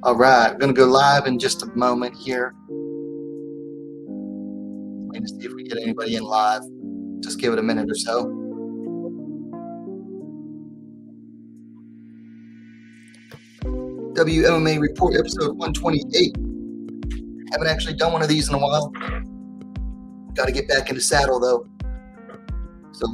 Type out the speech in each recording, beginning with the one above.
All right, I'm going to go live in just a moment here. Waiting to see if we get anybody in live. Just give it a minute or so. WMMA Report episode 128. Haven't actually done one of these in a while. Got to get back into saddle though. So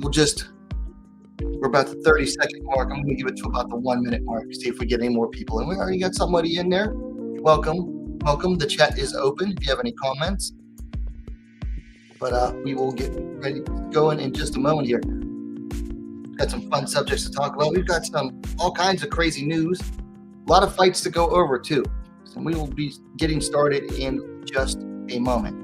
we're about the 30-second mark. I'm going to give it to about the 1 minute mark to see if we get any more people. And we already got somebody in there. Welcome. The chat is open if you have any comments. But we will get ready going in just a moment here. Got some fun subjects to talk about. We've got all kinds of crazy news. A lot of fights to go over too. So we will be getting started in just a moment.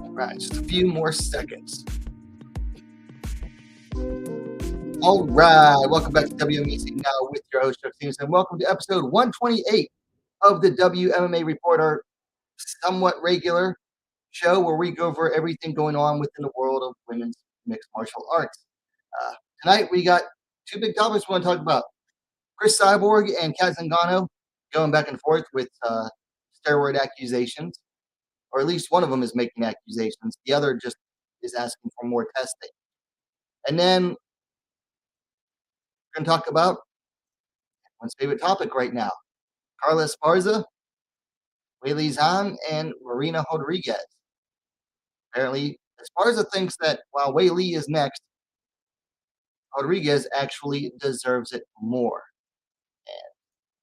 All right, just a few more seconds. All right, welcome back to WMMA Now with your host, Chuck Stevens, and welcome to episode 128 of the WMMA Report, our somewhat regular show where we go over everything going on within the world of women's mixed martial arts. Tonight, we got two big topics we want to talk about. Chris Cyborg and Zingano going back and forth with steroid accusations, or at least one of them is making accusations. The other just is asking for more testing. And then we're going to talk about everyone's favorite topic right now, Carla Esparza, Weili Zhang, and Marina Rodriguez. Apparently, Esparza thinks that while Weili is next, Rodriguez actually deserves it more. And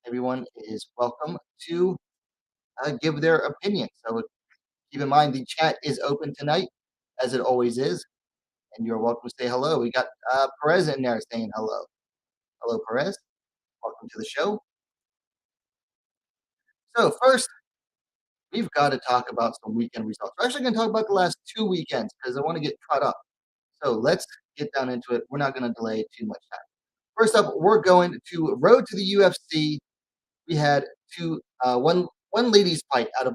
everyone is welcome to give their opinion. So keep in mind, the chat is open tonight, as it always is. And you're welcome to say hello. We got Perez in there saying hello. Hello, Perez. Welcome to the show. So first, we've got to talk about some weekend results. We're actually going to talk about the last two weekends because I want to get caught up. So let's get down into it. We're not going to delay too much time. First up, we're going to Road to the UFC. We had one ladies fight out of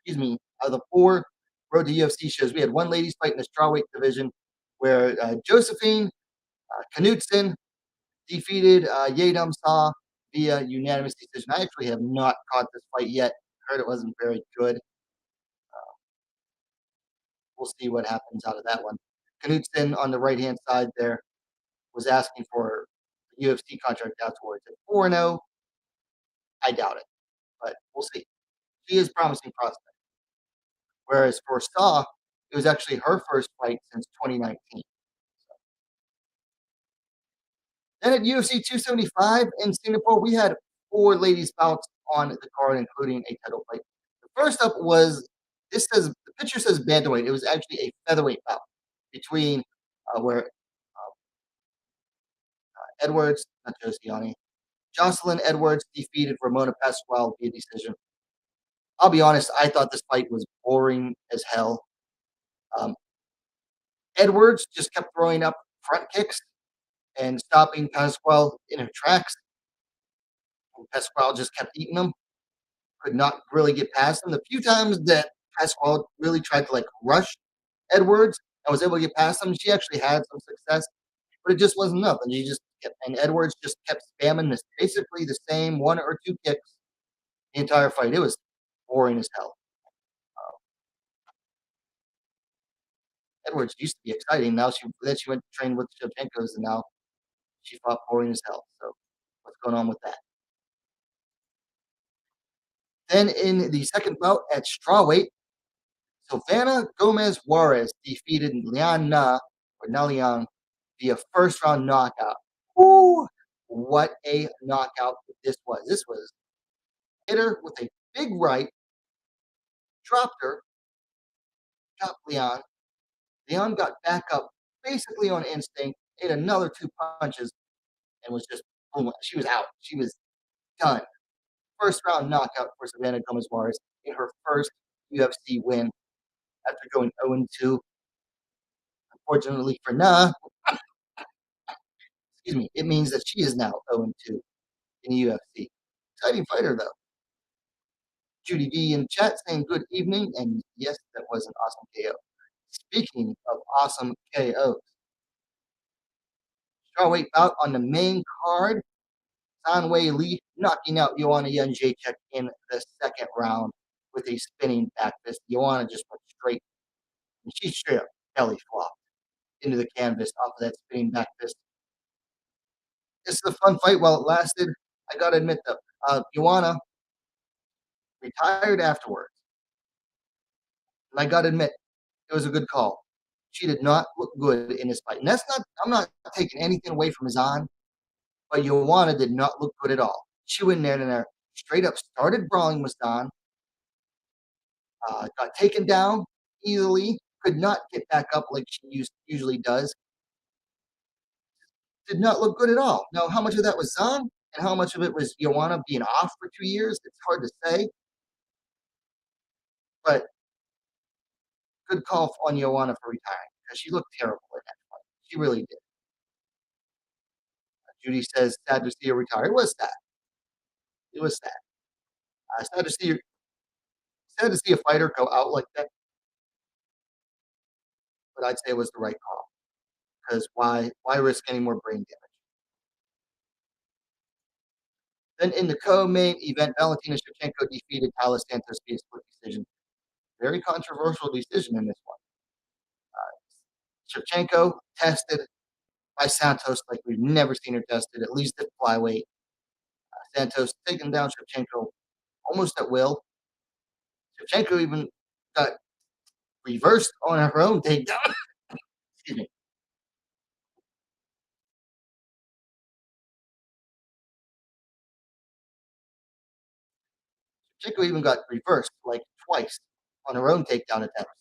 the four Road to UFC shows. We had one ladies fight in the strawweight division where Josephine Knudsen defeated Yadam Saw via unanimous decision. I actually have not caught this fight yet. Heard it wasn't very good. We'll see what happens out of that one. Knudsen on the right-hand side there was asking for a UFC contract afterwards at 4-0. I doubt it, but we'll see. She is promising prospect. Whereas for Saw, it was actually her first fight since 2019. Then at UFC 275 in Singapore, we had four ladies bouts on the card, including a title fight. The first up was, the picture says bantamweight. It was actually a featherweight bout between where Edwards, not Joanie, Jocelyn Edwards defeated Ramona Pasquale via decision. I'll be honest, I thought this fight was boring as hell. Edwards just kept throwing up front kicks and stopping Pasquale in her tracks. And Pasquale just kept eating them. Could not really get past them. The few times that Pasquale really tried to rush Edwards and was able to get past them, she actually had some success, but it just wasn't enough. And Edwards just kept spamming basically the same one or two kicks the entire fight. It was boring as hell. Edwards used to be exciting. Now she went to train with Shevchenko's, and now she fought boring as hell. So what's going on with that? Then in the second bout at strawweight, Silvana Gomez Juarez defeated Liang Na via first round knockout. Ooh, what a knockout this was. This was hit her with a big right, dropped her, dropped Liang. Liang got back up basically on instinct, ate another two punches, and was just boom. She was out. She was done. First round knockout for Silvana Gomez Juarez in her first UFC win after going 0-2. Unfortunately for Na, it means that she is now 0-2 in the UFC. Exciting fighter, though. Judy V in chat saying good evening, and yes, that was an awesome KO. Speaking of awesome KOs, Strawweight bout on the main card. Sanwei Lee knocking out Joanie Jędrzejczyk in the second round with a spinning back fist. Joanna just went straight, and she straight up belly flopped into the canvas off of that spinning back fist. This is a fun fight while it lasted. I gotta admit though, Joanna retired afterwards, and I gotta admit it was a good call. She did not look good in this fight, and that's not. I'm not taking anything away from Zhang, but Joanna did not look good at all. She went in there straight up started brawling with Zhang, got taken down easily, could not get back up like she usually does. Did not look good at all. Now, how much of that was Zhang and how much of it was Joanna being off for 2 years? It's hard to say, but good call on Joanna for retiring because she looked terrible in that fight. She really did. Judy says, sad to see her retire. It was sad. It was sad. Sad to see a fighter go out like that, but I'd say it was the right call because why risk any more brain damage? Then in the co-main event, Valentina Shevchenko defeated Taila Santos via split decision. Very controversial decision in this one. Shevchenko tested by Santos like we've never seen her tested, at least at flyweight. Santos taking down Shevchenko almost at will. Shevchenko even got reversed on her own takedown. Excuse me. Shevchenko even got reversed like twice on her own takedown attempts.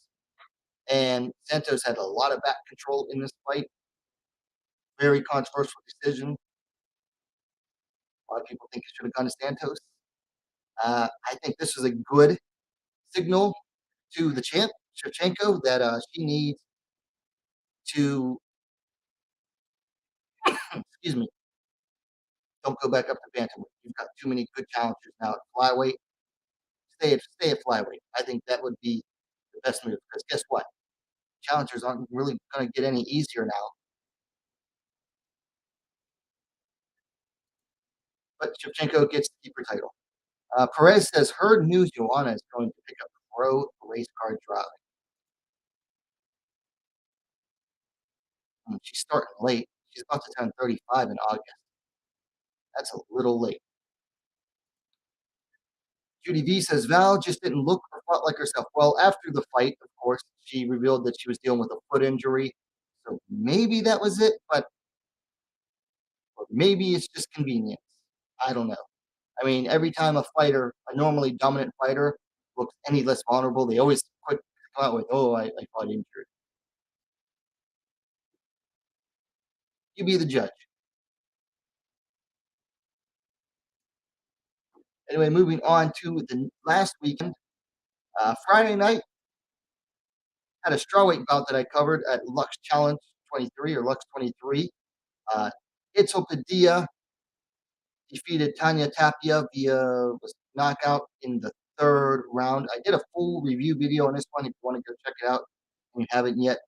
And Santos had a lot of back control in this fight. Very controversial decision. A lot of people think it should have gone to Santos. I think this was a good signal to the champ, Shevchenko, that she needs to, excuse me, don't go back up to bantamweight. You've got too many good challengers now at flyweight. Stay at flyweight. I think that would be the best move because guess what? Challengers aren't really going to get any easier now. But Shevchenko gets to keep her title. Perez says her news Joanna is going to pick up pro race car driving. She's starting late. She's about to turn 35 in August. That's a little late. Judy V says Val just didn't look or fought like herself. Well, after the fight, of course, she revealed that she was dealing with a foot injury. So maybe that was it, but or maybe it's just convenience. I don't know. I mean, every time a fighter, a normally dominant fighter, looks any less vulnerable, they always quick come out with, "Oh, I fought injured." You be the judge. Anyway, moving on to the last weekend, Friday night had a strawweight bout that I covered at Lux Challenge 23 or Lux 23. Itzel Padilla defeated Tanya Tapia via knockout in the third round. I did a full review video on this one if you want to go check it out and you haven't yet.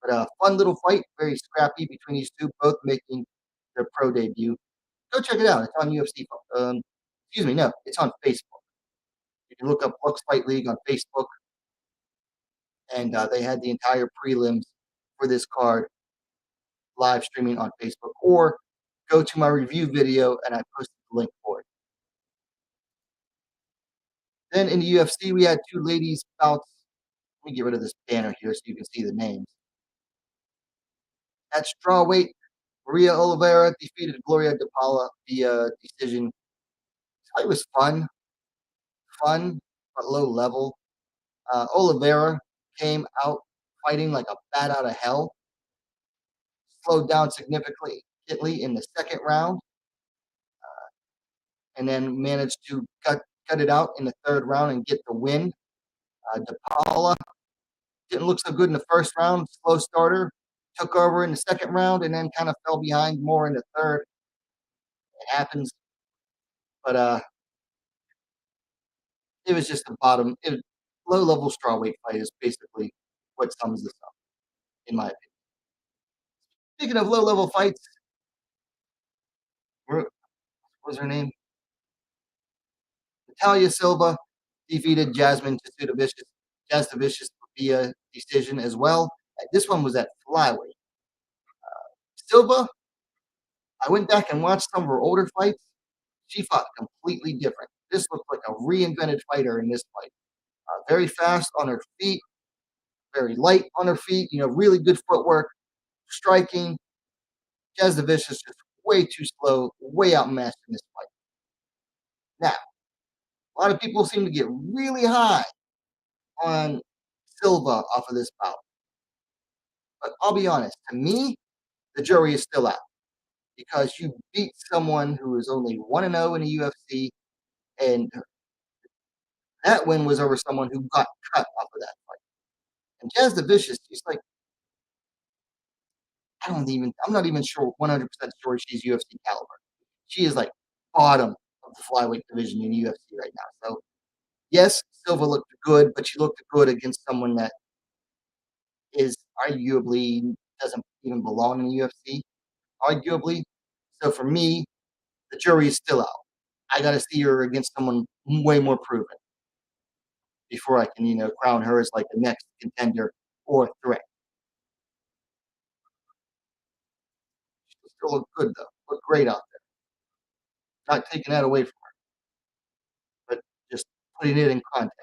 But a fun little fight, very scrappy between these two, both making their pro debut. Go check it out. It's on UFC. Excuse me, no, it's on Facebook. You can look up Lux Fight League on Facebook, and they had the entire prelims for this card live streaming on Facebook, or go to my review video and I posted the link for it. Then in the UFC, we had two ladies bouts. Let me get rid of this banner here so you can see the names. At strawweight, Maria Oliveira defeated Gloria De Paula via decision. This fight was fun, but low level. Oliveira came out fighting like a bat out of hell. Slowed down significantly in the second round, and then managed to cut it out in the third round and get the win. De Paula didn't look so good in the first round, slow starter, took over in the second round, and then kind of fell behind more in the third. It happens, but it was just the bottom. Low level strawweight fight is basically what sums this up, in my opinion. Speaking of low level fights, what was her name? Natalia Silva defeated Jasmine Jasudavicius via decision as well. This one was at flyweight. Silva, I went back and watched some of her older fights. She fought completely different. This looked like a reinvented fighter in this fight. Very fast on her feet, very light on her feet, really good footwork, striking. Jasudavicius just way too slow, way outmatched in this fight. Now, a lot of people seem to get really high on Silva off of this bout. But I'll be honest, to me, the jury is still out because you beat someone who is only 1-0 in the UFC, and that win was over someone who got cut off of that fight. And Jasudavicius, she's like, I'm not even sure, 100% sure she's UFC caliber. She is like bottom of the flyweight division in UFC right now. So, yes, Silva looked good, but she looked good against someone that is arguably doesn't even belong in the UFC, arguably. So for me, the jury is still out. I got to see her against someone way more proven before I can, crown her as like the next contender or threat. She still look good though, look great out there. Not taking that away from her, but just putting it in context.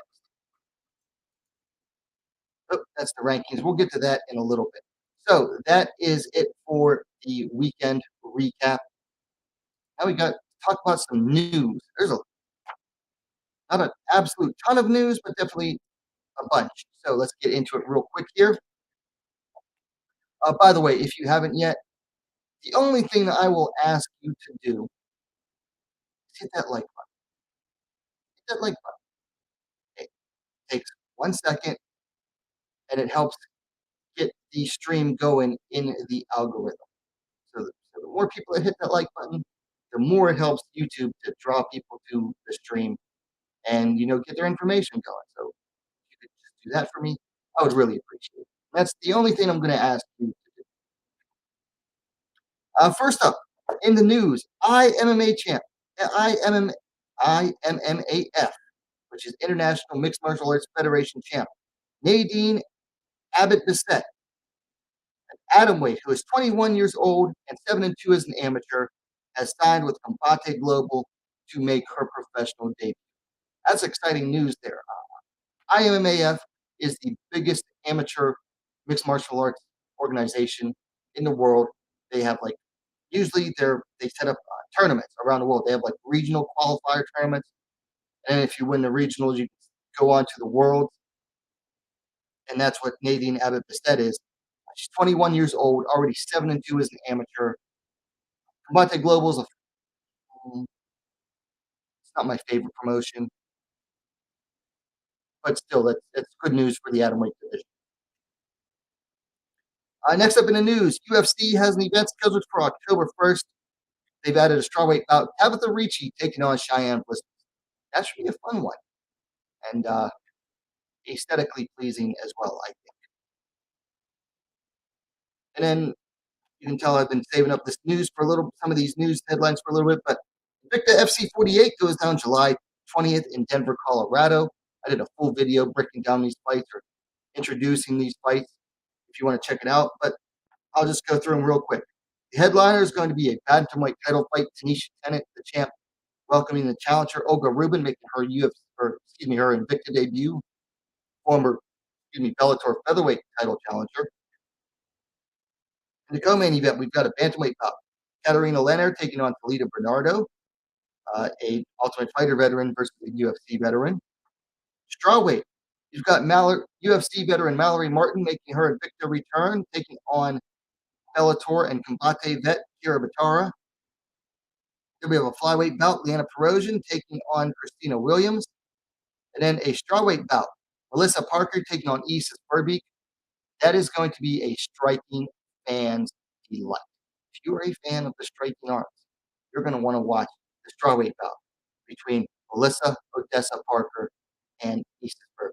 Oh, that's the rankings. We'll get to that in a little bit. So that is it for the weekend recap. Now we got to talk about some news. There's not an absolute ton of news, but definitely a bunch. So let's get into it real quick here. By the way, if you haven't yet, the only thing that I will ask you to do is hit that like button. Hit that like button. It takes 1 second and it helps get the stream going in the algorithm. So the more people that hit that like button, the more it helps YouTube to draw people to the stream and get their information going. So if you could just do that for me, I would really appreciate it. That's the only thing I'm going to ask you to do. First up, in the news, IMMA champ, IMMAF, which is International Mixed Martial Arts Federation champ, Nadine Abbott Bissett, an atomweight who is 21 years old and 7-2 as an amateur, has signed with Combate Global to make her professional debut. That's exciting news there. IMMAF is the biggest amateur mixed martial arts organization in the world. They have usually they set up tournaments around the world. They have regional qualifier tournaments, and if you win the regionals, you go on to the world. And that's what Nadine Abbott Bissett is. She's 21 years old, already 7-2 as an amateur. Combate Global is it's not my favorite promotion, but still, that's good news for the atomweight division. Next up in the news, UFC has an event scheduled for October 1st. They've added a strawweight bout. Tabitha Ricci taking on Cheyenne Bliss. That should be a fun one. And aesthetically pleasing as well, I think. And then you can tell I've been saving up this news for some of these news headlines for a little bit, but Invicta FC 48 goes down July 20th in Denver, Colorado. I did a full video breaking down these fights or introducing these fights if you want to check it out, but I'll just go through them real quick. The headliner is going to be a bantamweight title fight. Tanisha Tennant, the champ, welcoming the challenger Olga Rubin, making her her Invicta debut. Former, Bellator featherweight title challenger. In the co-main event, we've got a bantamweight bout. Katarina Leonard taking on Talita Bernardo, a Ultimate Fighter veteran versus a UFC veteran. Strawweight, you've got UFC veteran Mallory Martin making her Invicta return, taking on Bellator and Combate vet Kira Batara. Then we have a flyweight bout, Liana Perosian taking on Christina Williams. And then a strawweight bout, Melissa Parker taking on Isis Verbeek. That is going to be a striking fan's delight. If you are a fan of the striking arms, you're going to want to watch the strawweight bout between Melissa Odessa Parker and Isis Verbeek.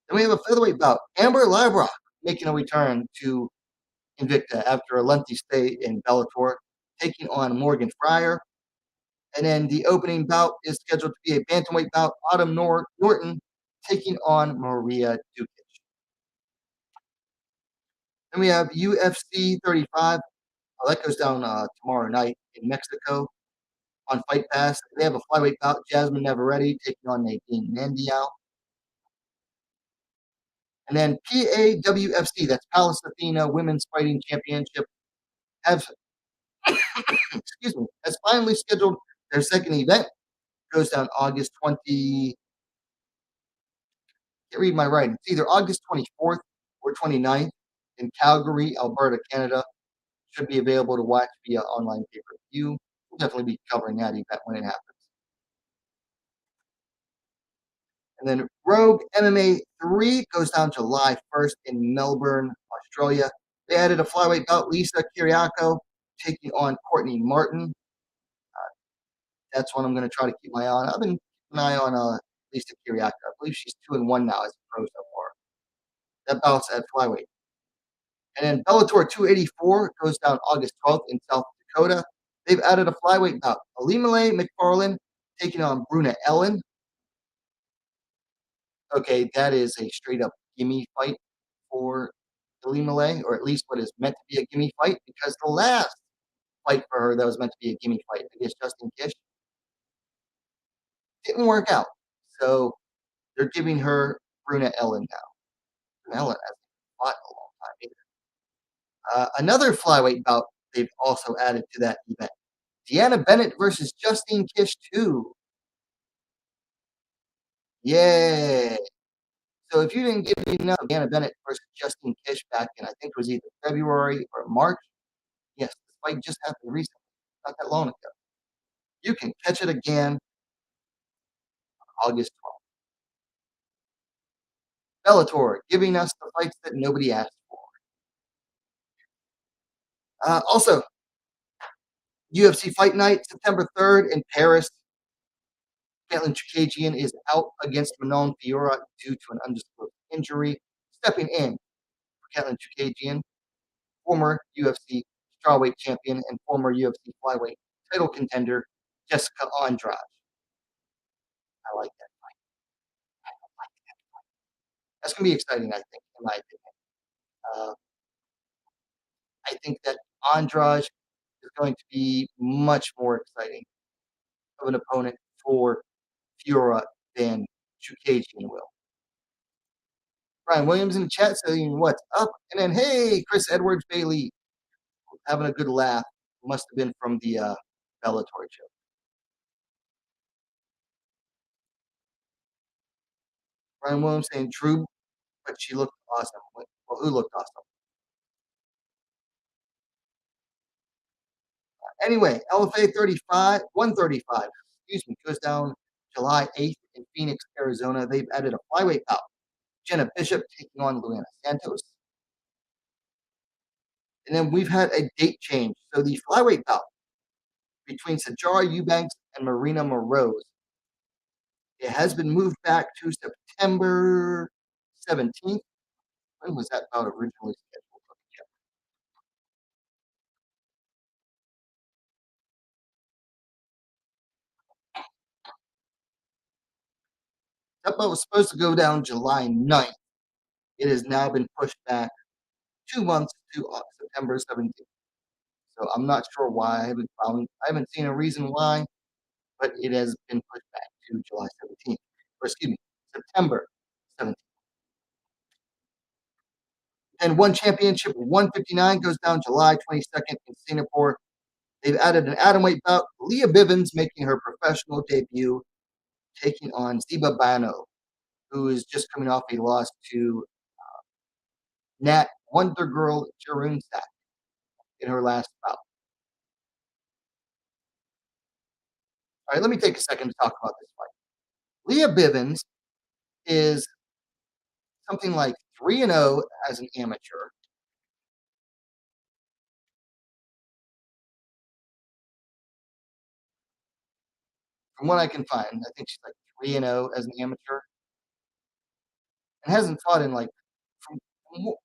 Then we have a featherweight bout, Amber Labrock making a return to Invicta after a lengthy stay in Bellator, taking on Morgan Fryer. And then the opening bout is scheduled to be a bantamweight bout. Autumn Norton taking on Maria Dukic. Then we have UFC 35. Oh, that goes down tomorrow night in Mexico on Fight Pass. They have a flyweight bout. Jasmine Navarrete taking on Nadine Nandiao. And then PAWFC, that's Palace Athena Women's Fighting Championship, have excuse me, has finally scheduled their second event. It goes down August 20. Can't read my writing. It's either August 24th or 29th in Calgary, Alberta, Canada. Should be available to watch via online pay-per-view. We'll definitely be covering that event when it happens. And then Rogue MMA 3 goes down July 1st in Melbourne, Australia. They added a flyweight bout, Lisa Kiriako taking on Courtney Martin. That's one I'm going to try to keep my eye on. I've been keeping an eye on Lisa Kiriako. I believe she's 2-1 now as a pro so far. That bout's at flyweight. And then Bellator 284 goes down August 12th in South Dakota. They've added a flyweight bout. Alimale McFarland taking on Bruna Ellen. Okay, that is a straight up gimme fight for Alimale, or at least what is meant to be a gimme fight, because the last fight for her that was meant to be a gimme fight against Justin Kish didn't work out. So they're giving her Bruna Ellen now. Bruna Ellen hasn't fought in a long time either. Another flyweight bout they've also added to that event. Deanna Bennett versus Justine Kish 2. Yeah. So if you didn't give me enough of Deanna Bennett versus Justine Kish back in, I think it was either February or March. Yes, this fight just happened recently, not that long ago. You can catch it again on August 12th. Bellator, giving us the fights that nobody asked for. Also, UFC Fight Night, September 3rd in Paris. Caitlin Chikagian is out against Manon Fiora due to an undisclosed injury. Stepping in for Caitlin Chikagian, former UFC strawweight champion and former UFC flyweight title contender Jessica Andrade. I like that fight. I like that fight. That's going to be exciting, I think, in my opinion. I think that Andrade is going to be much more exciting of an opponent for Fiora than Chukagin will. Brian Williams in the chat saying what's up, and then hey, Chris Edwards Bailey having a good laugh. Must have been from the Bellator show. Brian Williams saying true, but she looked awesome. Well, who looked awesome? Anyway, LFA 135, goes down July 8th in Phoenix, Arizona. They've added a flyweight bout. Jenna Bishop taking on Luana Santos. And then we've had a date change. So the flyweight bout between Sajara Eubanks and Marina Moroz, it has been moved back to September 17th. When was that bout originally scheduled? That bout was supposed to go down July 9th. It has now been pushed back 2 months to September 17th. So I'm not sure why. I haven't seen a reason why, but it has been pushed back to July 17th. Or excuse me, September 17th. And One Championship 159 goes down July 22nd in Singapore. They've added an atomweight bout. Leah Bivens making her professional debut, taking on Ziba Bano, who is just coming off a loss to Nat Wonder Girl Jarunsak in her last bout. All right, let me take a second to talk about this fight. Leah Bivens is something like 3-0 as an amateur. From what I can find, I think she's like 3-0 as an amateur, and hasn't fought in like, from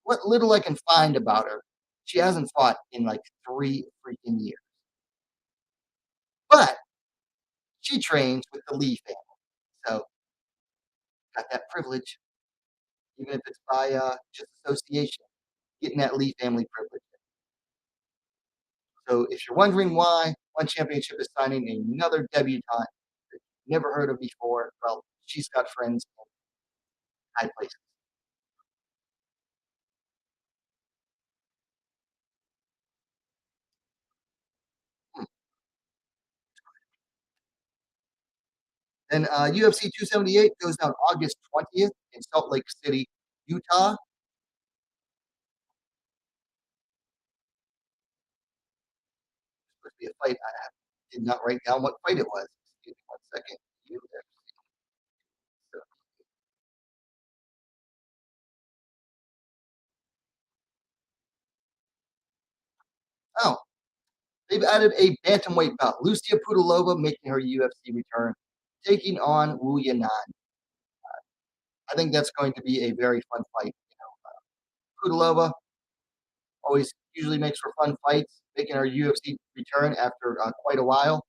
what little I can find about her, she hasn't fought in like 3 freaking years. But she trains with the Lee family. So got that privilege, even if it's by just association, getting that Lee family privilege. So if you're wondering why one championship is signing another debutante that you've never heard of before, well, she's got friends in high places. Hmm. Then UFC 278 goes down August 20th in Salt Lake City, Utah. Supposed to be a fight. I did not write down what fight it was. Excuse me 1 second. Oh, they've added a bantamweight bout. Lucia Pudilova making her UFC return, taking on Wu Yanan. I think that's going to be a very fun fight. Pudilova always usually makes for fun fights, making her UFC return after quite a while.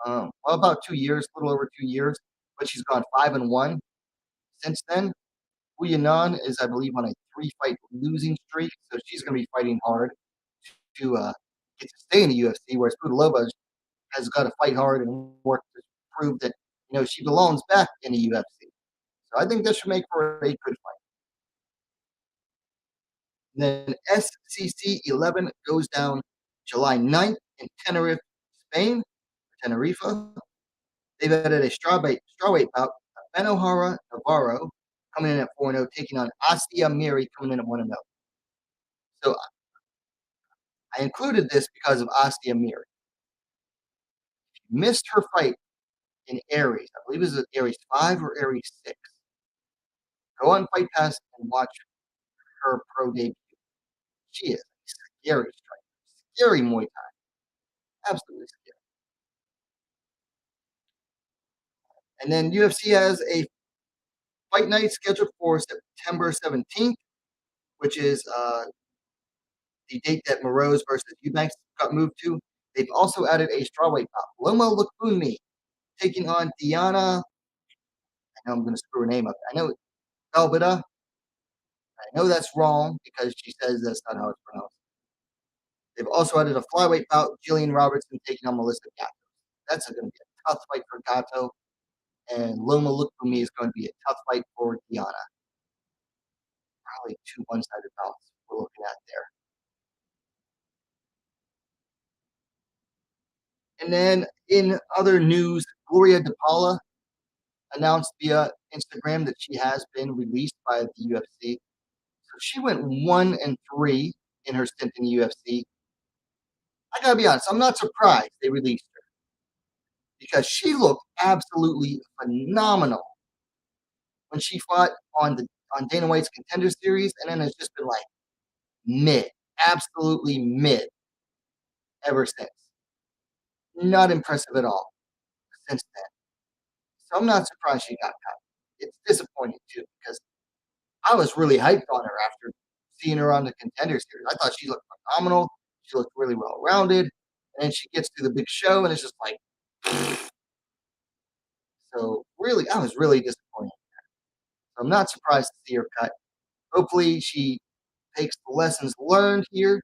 Well, about 2 years, a little over 2 years, but she's gone 5-1 since then. Wu Yanan is, I believe, on a three-fight losing streak, so she's going to be fighting hard to get to stay in the UFC. Whereas Pudilova has got to fight hard and work to prove that she belongs back in the UFC. So I think this should make for a good fight. And then SCC 11 goes down July 9th in Tenerife, Spain. Tenerife. They've added a strawweight bout. Ben O'Hara Navarro coming in at 4-0, taking on Astia Miri coming in at 1-0. So I included this because of Astia Miri. Missed her fight in Aries. I believe it was Aries 5 or Aries 6. Go on Fight Pass and watch her pro debut. She is a scary striker, scary Muay Thai, absolutely scary. And then UFC has a fight night scheduled for September 17th, which is the date that Moroz versus Eubanks got moved to. They've also added a strawweight bout. Loma Lukunmi taking on Diana. I know I'm going to screw her name up. I know Velveta. I know that's wrong because she says that's not how it's pronounced. They've also added a flyweight bout. Jillian Robertson taking on Melissa Gato. That's going to be a tough fight for Gato. And Loma Lukumi is going to be a tough fight for Diana. Probably two one-sided bouts we're looking at there. And then in other news, Gloria DePaula announced via Instagram that she has been released by the UFC. So she went 1-3 in her stint in the UFC. I gotta be honest, I'm not surprised they released her because she looked absolutely phenomenal when she fought on Dana White's Contender Series, and then it's just been like mid, absolutely mid ever since. Not impressive at all since then. So I'm not surprised she got cut. It's disappointing too because I was really hyped on her after seeing her on the Contender Series. I thought she looked phenomenal. She looked really well rounded, and then she gets to the big show, and it's just like. So really, I was really disappointed. So I'm not surprised to see her cut. Hopefully, she takes the lessons learned here,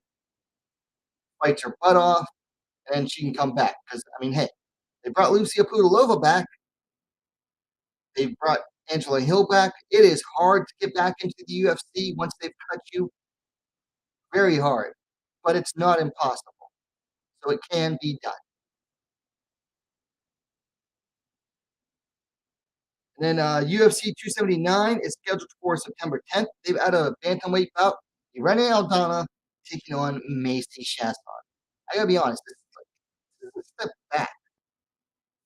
fights her butt off, and she can come back. Because I mean, hey, they brought Lucia Pudilova back. They brought Angela Hill back. It is hard to get back into the UFC once they've cut you. Very hard, but it's not impossible. So it can be done. And then UFC 279 is scheduled for September 10th. They've added a bantamweight bout. Irene Aldana taking on Macy Chasson. I gotta be honest, this is a step back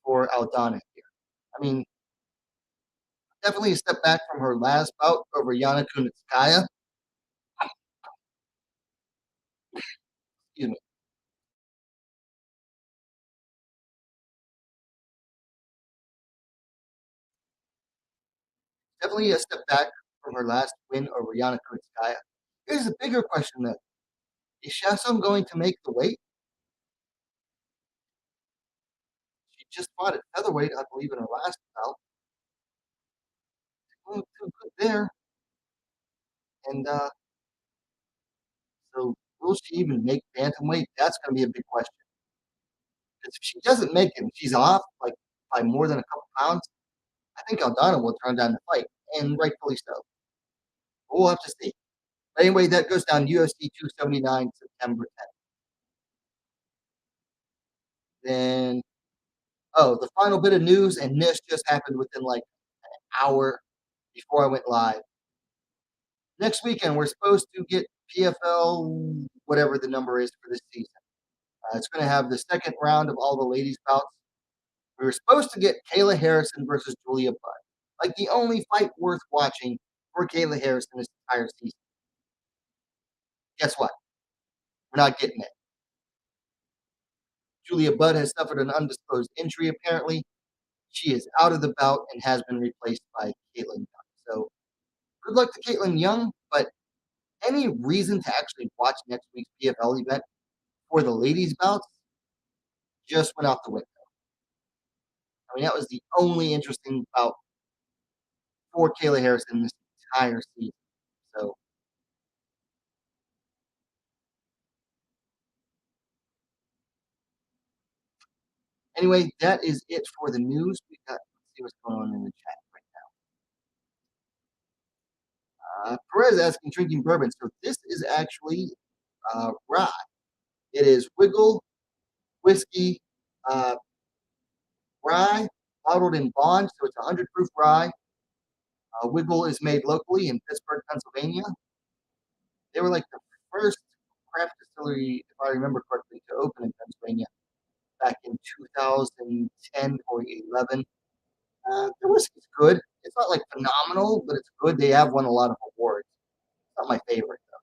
for Aldana here. I mean, definitely a step back from her last bout over Yana Kunitskaya. Excuse me. Definitely a step back from her last win over Yana Kunitskaya. Here's a bigger question though. Is Chasson going to make the weight? just fought at featherweight, I believe, in her last bout. Too good there. And so will she even make bantamweight? That's going to be a big question. Because if she doesn't make it, she's off like by more than a couple pounds. I think Aldana will turn down the fight, and rightfully so. But we'll have to see. But anyway, that goes down UFC 279 September 10th. Then, oh, the final bit of news, and this just happened within like an hour before I went live. Next weekend, we're supposed to get PFL, whatever the number is for this season. It's going to have the second round of all the ladies' bouts. We were supposed to get Kayla Harrison versus Julia Budd, like the only fight worth watching for Kayla Harrison this entire season. Guess what? We're not getting it. Julia Budd has suffered an undisclosed injury, apparently. She is out of the bout and has been replaced by Caitlin Young. So good luck to Caitlin Young, but any reason to actually watch next week's PFL event for the ladies' bouts just went out the window. I mean, that was the only interesting bout for Kayla Harrison this entire season. So anyway, that is it for the news. Let's see what's going on in the chat right now. Perez asking drinking bourbon. So this is actually rye. It is Wiggle whiskey rye bottled in bond. So it's 100 proof rye. Wiggle is made locally in Pittsburgh, Pennsylvania. They were like the first craft distillery, if I remember correctly, to open in Pennsylvania back in 2010 or 11. The whiskey's good. It's not like phenomenal, but it's good. They have won a lot of awards. It's not my favorite though.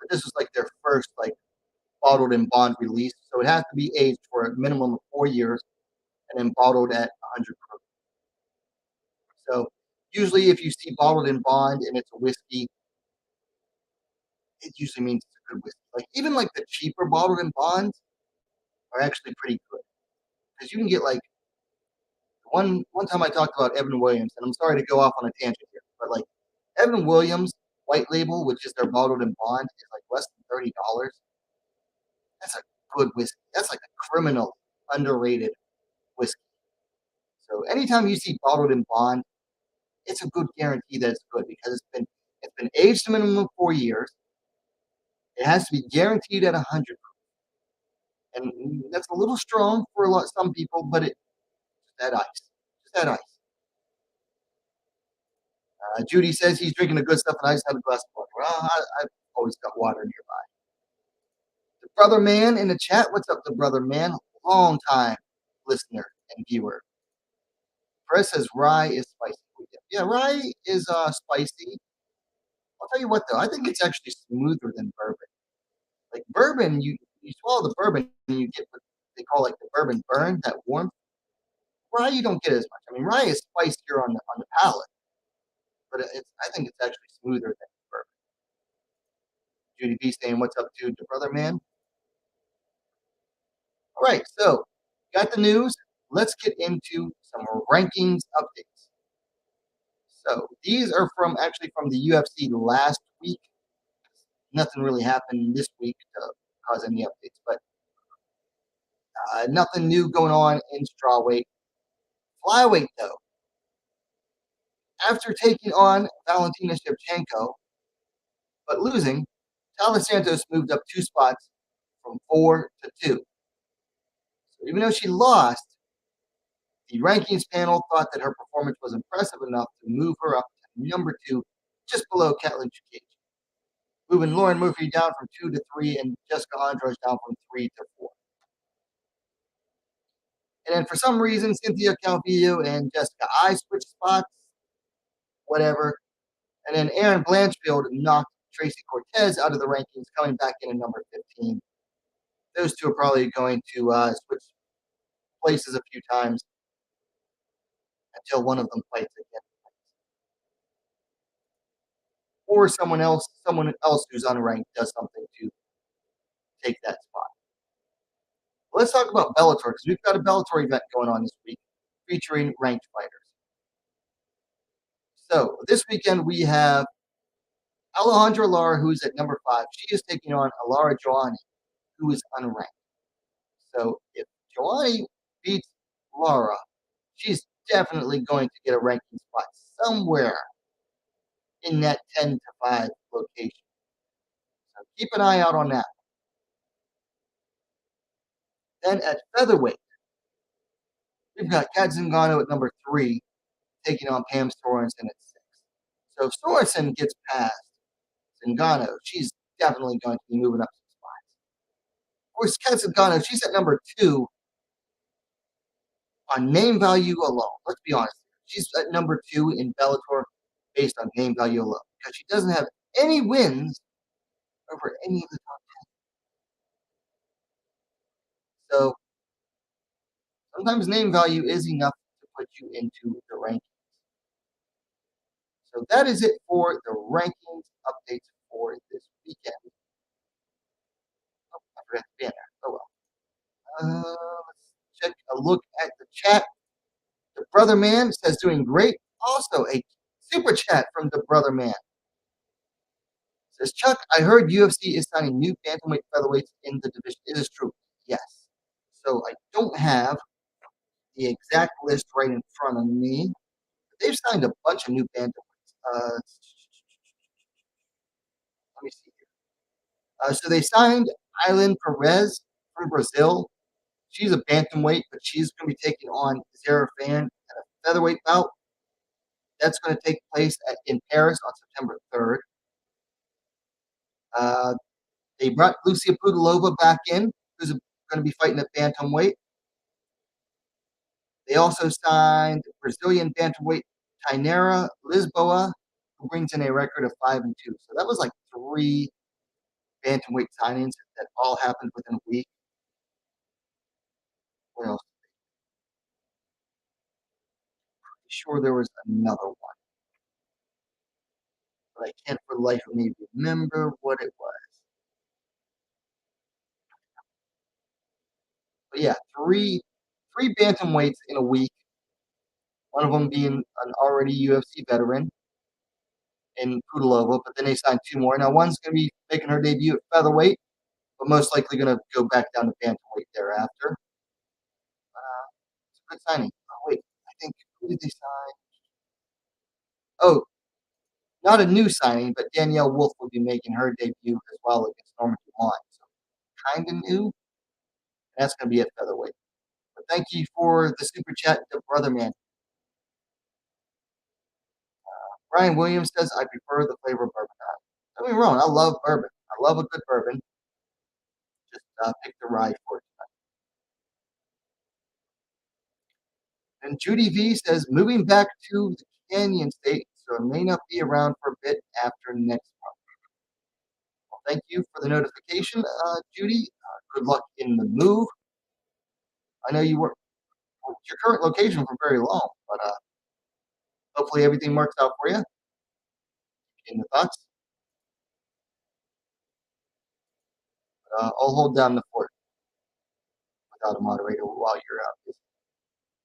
But this was like their first like bottled in bond release, so it has to be aged for a minimum of 4 years and then bottled at 100 proof. So usually, if you see bottled in bond and it's a whiskey, it usually means it's a good whiskey. Like even like the cheaper bottled in bonds are actually pretty good because you can get like one time I talked about Evan Williams, and I'm sorry to go off on a tangent here, but like Evan Williams white label, which is their bottled in bond, is like less than $30. That's a good whiskey. That's like a criminal underrated whiskey. So anytime you see bottled in bond, it's a good guarantee that it's good because it's been aged a minimum of 4 years. It has to be guaranteed at 100, and that's a little strong for some people, but it's that ice, just that ice. Judy says he's drinking the good stuff, and I just had a glass of water. Well, I've always got water nearby. The brother man in the chat. What's up, the brother man? Long time listener and viewer. Chris says rye is spicy. Yeah, rye is spicy. I'll tell you what though, I think it's actually smoother than bourbon. Like bourbon, you swallow the bourbon and you get what they call like the bourbon burn, that warmth. Rye you don't get as much. I mean, rye is spicier on the palate, but I think it's actually smoother than bourbon. Judy B saying, "What's up, dude, the brother man?" All right, so got the news. Let's get into some rankings updates. So these are from the UFC last week. Nothing really happened this week to cause any updates, but nothing new going on in strawweight. Flyweight though, after taking on Valentina Shevchenko but losing, Taila Santos moved up 2 spots from 4 to 2. So even though she lost, the rankings panel thought that her performance was impressive enough to move her up to number 2, just below Katlyn Chukage, moving Lauren Murphy down from 2 to 3 and Jessica Andrade down from 3 to 4. And then for some reason, Cynthia Calvillo and Jessica I switched spots, whatever. And then Aaron Blanchfield knocked Tracy Cortez out of the rankings, coming back in at number 15. Those two are probably going to switch places a few times until one of them fights again. or someone else who's unranked does something to take that spot. Let's talk about Bellator, because we've got a Bellator event going on this week featuring ranked fighters. So this weekend we have Alejandra Lara, who's at number 5. She is taking on Lara Joanie, who is unranked. So if Joanie beats Lara, she's definitely going to get a ranking spot somewhere in that 10 to 5 location. So keep an eye out on that. Then at featherweight, we've got Zingano at number 3, taking on Pam Sorensen at 6. So if Sorensen gets past Zingano, she's definitely going to be moving up some spots. Of course, Zingano, she's at number 2 on name value alone. Let's be honest. She's at number 2 in Bellator based on name value alone, because she doesn't have any wins over any of the top 10. So sometimes name value is enough to put you into the rankings. So that is it for the rankings updates for this weekend. Oh, I forgot to be in there. Oh well. Let's check a look at the chat. The Brother Man says doing great. Also a super chat from the Brother Man. Says Chuck, I heard UFC is signing new bantamweight featherweights in the division. It is true. Yes. So I don't have the exact list right in front of me. But they've signed a bunch of new bantamweights. Let me see here. So they signed Aileen Perez from Brazil. She's a bantamweight, but she's going to be taking on Zara Fan at a featherweight bout. That's going to take place in Paris on September 3rd. They brought Lucia Pudilova back in, who's going to be fighting at bantamweight. They also signed Brazilian bantamweight Tainara Lisboa, who brings in a record of 5-2. So that was like 3 bantamweight signings that all happened within a week. What else? Pretty sure there was another one, but I can't for the life of me remember what it was. But yeah, three bantamweights in a week. One of them being an already UFC veteran in Pudilova, but then they signed 2 more. Now one's going to be making her debut at featherweight, but most likely going to go back down to bantamweight thereafter. It's a good signing. Oh wait, I think who did they sign? Oh, not a new signing, but Danielle Wolf will be making her debut as well against Norma Dumont. So kind of new. And that's going to be at featherweight. But thank you for the super chat, the Brother Man. Brian Williams says, I prefer the flavor of bourbon. Don't get me wrong, I love bourbon. I love a good bourbon. Just pick the rye for it. And Judy V says, moving back to the Canyon State, so it may not be around for a bit after next month. Well, thank you for the notification, Judy. Good luck in the move. I know you weren't at your current location for very long, but hopefully everything works out for you. In the thoughts. I'll hold down the fort without a moderator while you're out.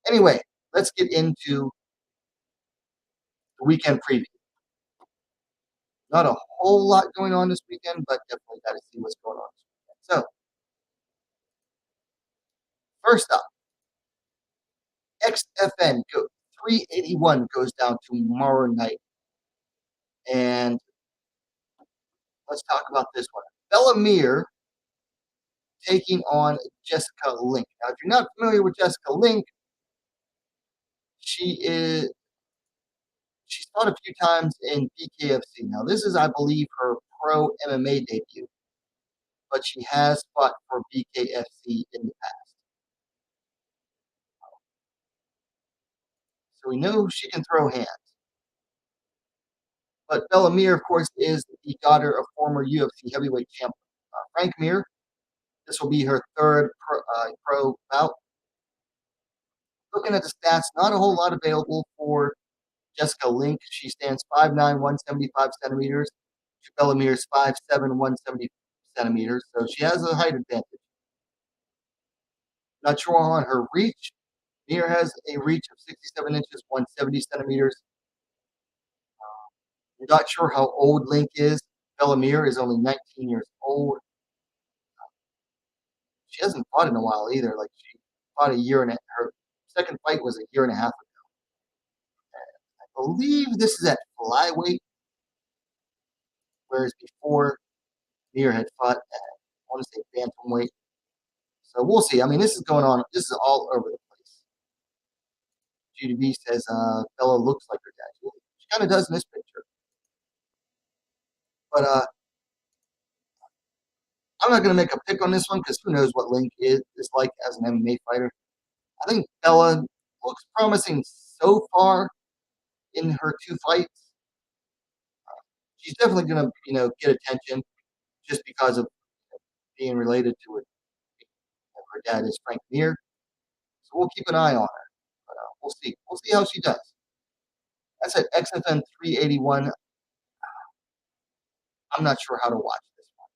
Anyway, let's get into the weekend preview. Not a whole lot going on this weekend, but definitely got to see what's going on this weekend. So, first up, XFN 381 goes down tomorrow night. And let's talk about this one. Bellamere taking on Jessica Link. Now, if you're not familiar with Jessica Link, she's fought a few times in BKFC. Now, this is, I believe, her pro MMA debut, but she has fought for BKFC in the past. So we know she can throw hands. But Bellamere, of course, is the daughter of former UFC heavyweight champ Frank Mir. This will be her 3rd pro bout. Looking at the stats, not a whole lot available for Jessica Link. She stands 5'9", 175 centimeters. Bellamere is 5'7", 170 centimeters, so she has a height advantage. Not sure on her reach. Mir has a reach of 67 inches, 170 centimeters. Not sure how old Link is. Bellamere is only 19 years old. She hasn't fought in a while either. Like she fought a year and her second fight was a year and a half ago. I believe this is at flyweight, whereas before Mir had fought at, I want to say, bantamweight. So we'll see. I mean, this is going on. This is all over the place. GDB says Bella looks like her dad. She kind of does in this picture. But I'm not going to make a pick on this one because who knows what Link is like as an MMA fighter. I think Bella looks promising so far in her two fights. She's definitely going to, get attention just because of being related to it. Her dad is Frank Mir, so we'll keep an eye on her. But we'll see. We'll see how she does. I said XFN 381. I'm not sure how to watch this one.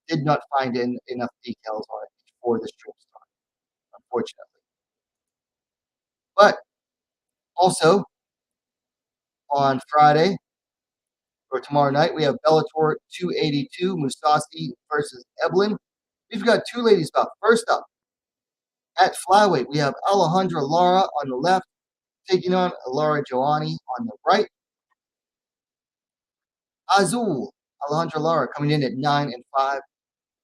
Did not find enough details on it before the stream started, unfortunately. But also on Friday or tomorrow night, we have Bellator 282, Musasi versus Eblin. We've got two ladies bout. First up, at flyweight, we have Alejandra Lara on the left, taking on Lara Joanie on the right. Azul, Alejandra Lara coming in at 9-5.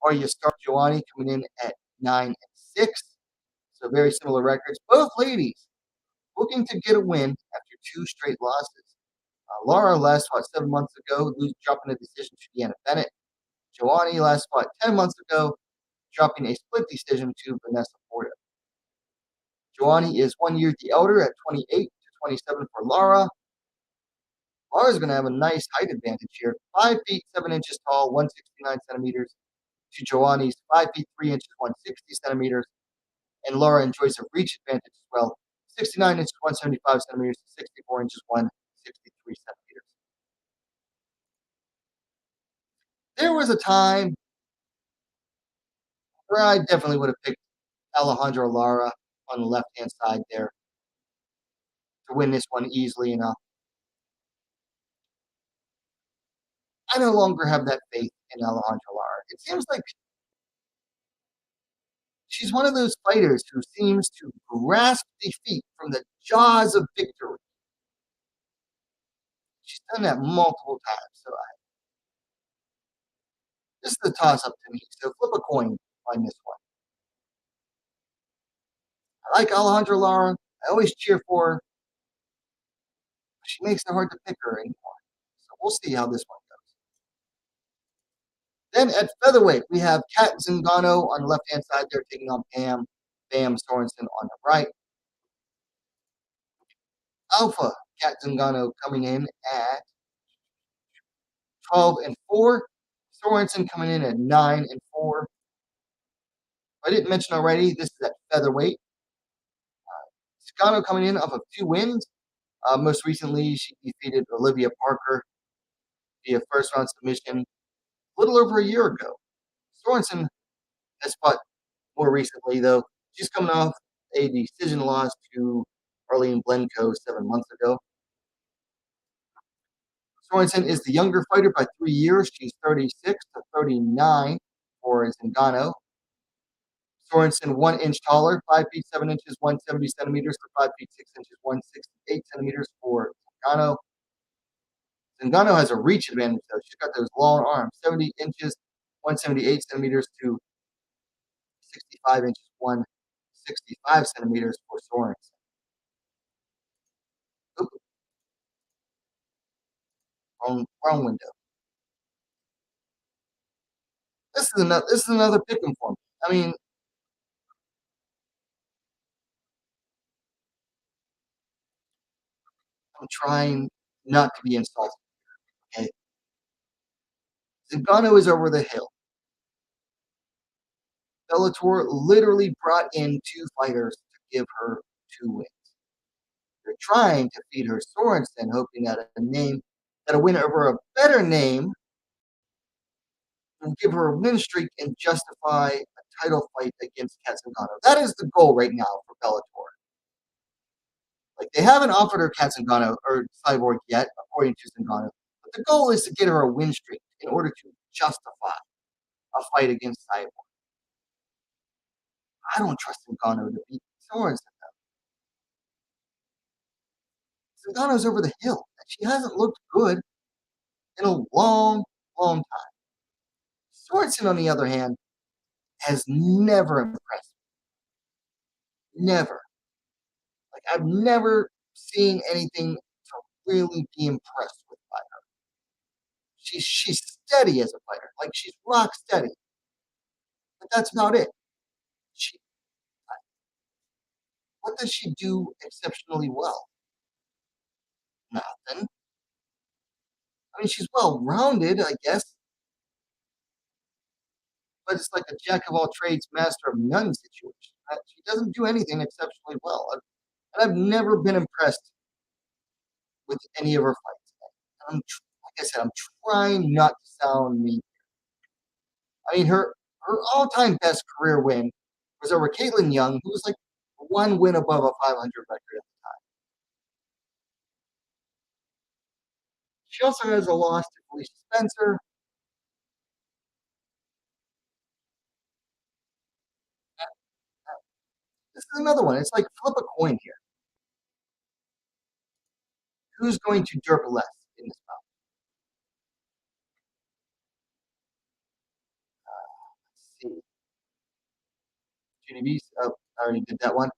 Arya Stark Joanie coming in at 9-6. So very similar records. Both ladies looking to get a win after two straight losses. Lara last fought 7 months ago, dropping a decision to Deanna Bennett. Joanie last fought 10 months ago, dropping a split decision to Vanessa Porta. Joanie is 1 year the elder at 28-27 for Lara. Lara's going to have a nice height advantage here. 5 feet 7 inches tall, 169 centimeters, to Joanie's 5 feet 3 inches, 160 centimeters. And Lara enjoys a reach advantage as well. 69 inches, 175 centimeters, 64 inches, 163 centimeters. There was a time where I definitely would have picked Alejandra Lara on the left-hand side there to win this one easily enough. I no longer have that faith in Alejandra Lara. It seems like she's one of those fighters who seems to grasp defeat from the jaws of victory. She's done that multiple times. So this is a toss-up to me. So flip a coin on this one. I like Alejandra Lara. I always cheer for her. She makes it hard to pick her anymore. So we'll see how this one goes. Then at featherweight, we have Kat Zingano on the left-hand side there, taking on Bam Sorensen on the right. Alpha, Kat Zingano coming in at 12-4. Sorensen coming in at 9-4. I didn't mention already, this is at featherweight. Zingano coming in off of 2 wins. Most recently, she defeated Olivia Parker via first-round submission a little over a year ago. Sorensen has fought more recently, though. She's coming off a decision loss to Arlene Blenko 7 months ago. Sorensen is the younger fighter by 3 years. She's 36-39 for Zingano. Sorensen 1 inch taller, 5 feet 7 inches, 170 centimeters to 5 feet 6 inches, 168 centimeters for Zingano. Zingano has a reach advantage, though. She's got those long arms, 70 inches, 178 centimeters to 65 inches, 165 centimeters for Sorensen. Wrong window. This is another pick'em for me. I mean, I'm trying not to be insulting. Okay, Zingano is over the hill. Bellator literally brought in 2 fighters to give her 2 wins. They're trying to feed her Sorensen, hoping that a name that a win over a better name will give her a win streak and justify a title fight against Zingano. That is the goal right now for Bellator. Like, they haven't offered her Zingano or Cyborg yet, according to Zingano. But the goal is to get her a win streak in order to justify a fight against Cyborg. I don't trust Zingano to beat Sorensen. Zingano's over the hill. She hasn't looked good in a long, long time. Sorensen, on the other hand, has never impressed me. Never. Like, I've never seen anything to really be impressed with by her. She's steady as a fighter. Like, she's rock steady. But that's about it. She, what does she do exceptionally well? Nothing. I mean, she's well rounded, I guess. But it's like a jack of all trades, master of none situation. She doesn't do anything exceptionally well. And I've never been impressed with any of her fights. Like I said, I'm trying not to sound mean. I mean, her all-time best career win was over Caitlin Young, who was like one win above a 500 record at the time. She also has a loss to Felicia Spencer. This is another one. It's like flip a coin here. Who's going to derp less in this bout? Let's see. Judy oh, I already did that one.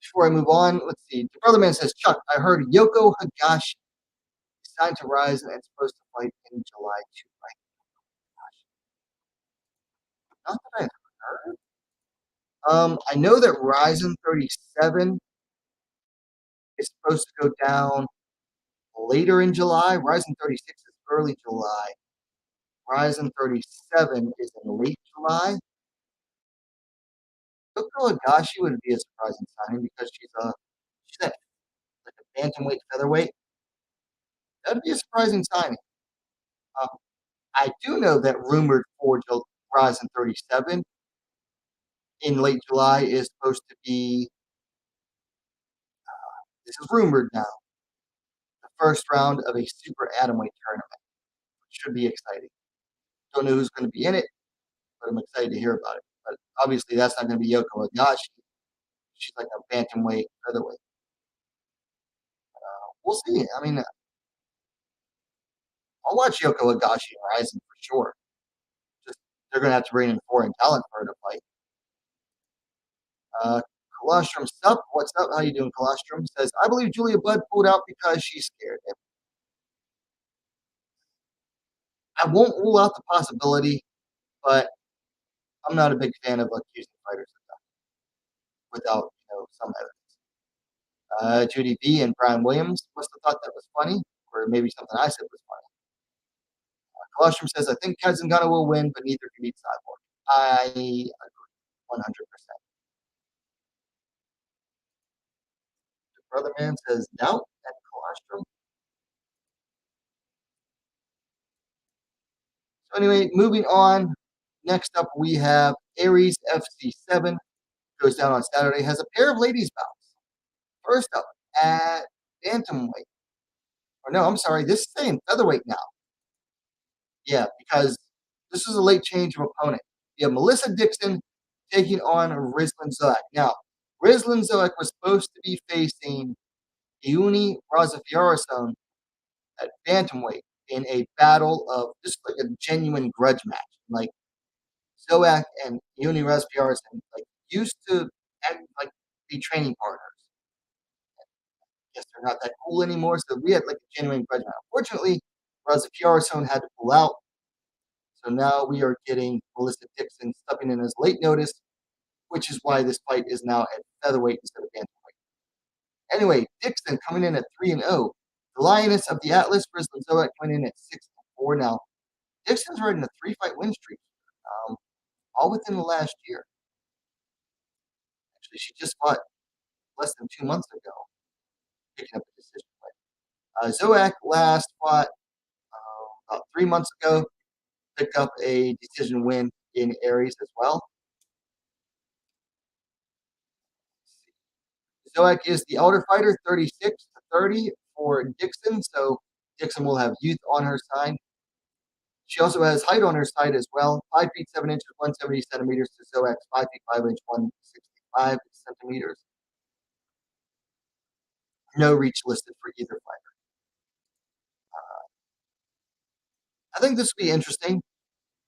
Before I move on, let's see. The brother man says, Chuck, I heard Yoko Higashi signed to Rise and supposed to fight in July 2. Not that I've heard. I know that Ryzen 37 is supposed to go down later in July. Ryzen 36 is early July. Ryzen 37 is in late July. Yoko Higashi would be a surprising signing because she's at like a bantamweight featherweight. That'd be a surprising signing. Um, I do know that rumored for Ryzen 37 in late July is supposed to be, this is rumored now, the first round of a super atomweight tournament, which should be exciting. Don't know who's going to be in it, but I'm excited to hear about it. But obviously, that's not going to be Yoko Higashi. She's like a bantamweight featherweight. We'll see. I mean, I'll watch Yoko Higashi and Ryzen for sure. Just they're going to have to bring in foreign talent for her to fight. Colostrum Sup, what's up? How you doing, Colostrum? Says, I believe Julia Budd pulled out because she's scared. I won't rule out the possibility, but I'm not a big fan of accusing fighters without some evidence. Judy B and Brian Williams must have thought that was funny, or maybe something I said was funny. Colostrum says, I think Zingano will win, but neither can beat Cyborg. I agree 100%. Brother Man says, doubt at Colostrum. So anyway, moving on. Next up, we have Aries FC7. Goes down on Saturday. Has a pair of ladies bouts. First up, at bantamweight. Or no, I'm sorry. This is saying featherweight now. Yeah, because this is a late change of opponent. You have Melissa Dixon taking on Rizlan Zoak. Now, Rizlan Zoak was supposed to be facing Joanie Razafiarison at bantamweight in a battle of just like a genuine grudge match. Like, Zoak and Joanie Razafiarison like used to be training partners. I guess they're not that cool anymore, so we had like a genuine grudge match. Unfortunately, Razafiarison had to pull out. So now we are getting Melissa Dixon stepping in as late notice, which is why this fight is now at featherweight instead of bantamweight. Anyway, Dixon coming in at 3-0. The Lioness of the Atlas, Rizlan Zoak, coming in at 6-4 now. Dixon's riding a 3-fight win streak, all within the last year. Actually, she just fought less than 2 months ago, picking up a decision fight. Zoak last fought about 3 months ago, picked up a decision win in Aries as well. Zoak is the elder fighter, 36-30 for Dixon, so Dixon will have youth on her side. She also has height on her side as well, 5 feet 7 inches, 170 centimeters to Zoak's 5 feet 5 inches, 165 centimeters. No reach listed for either fighter. I think this will be interesting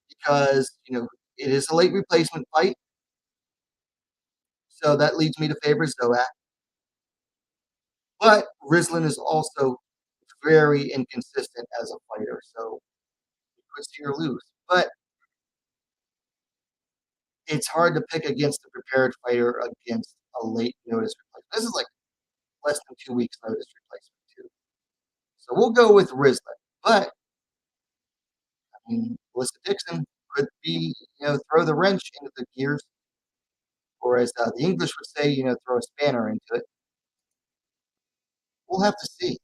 because, it is a late replacement fight. So that leads me to favor Zoak. But Rizlan is also very inconsistent as a fighter, so you could see her lose. But it's hard to pick against a prepared fighter against a late notice replacement. This is like less than 2 weeks notice replacement, too. So we'll go with Rizlan. But, Melissa Dixon could be, throw the wrench into the gears, or as the English would say, throw a spanner into it. We'll have to see.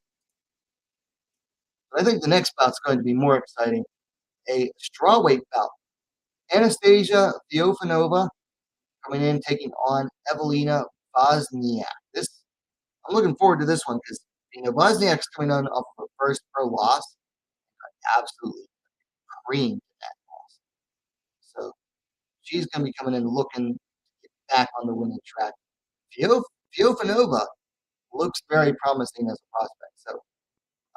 But I think the next bout's going to be more exciting. A strawweight bout. Anastasia Theofanova coming in, taking on Evelina Wozniak. I'm looking forward to this one because, Wozniak's coming on off of her first pro loss. Absolutely creamed in that loss. So she's going to be coming in looking to get back on the winning track. Theofanova looks very promising as a prospect. So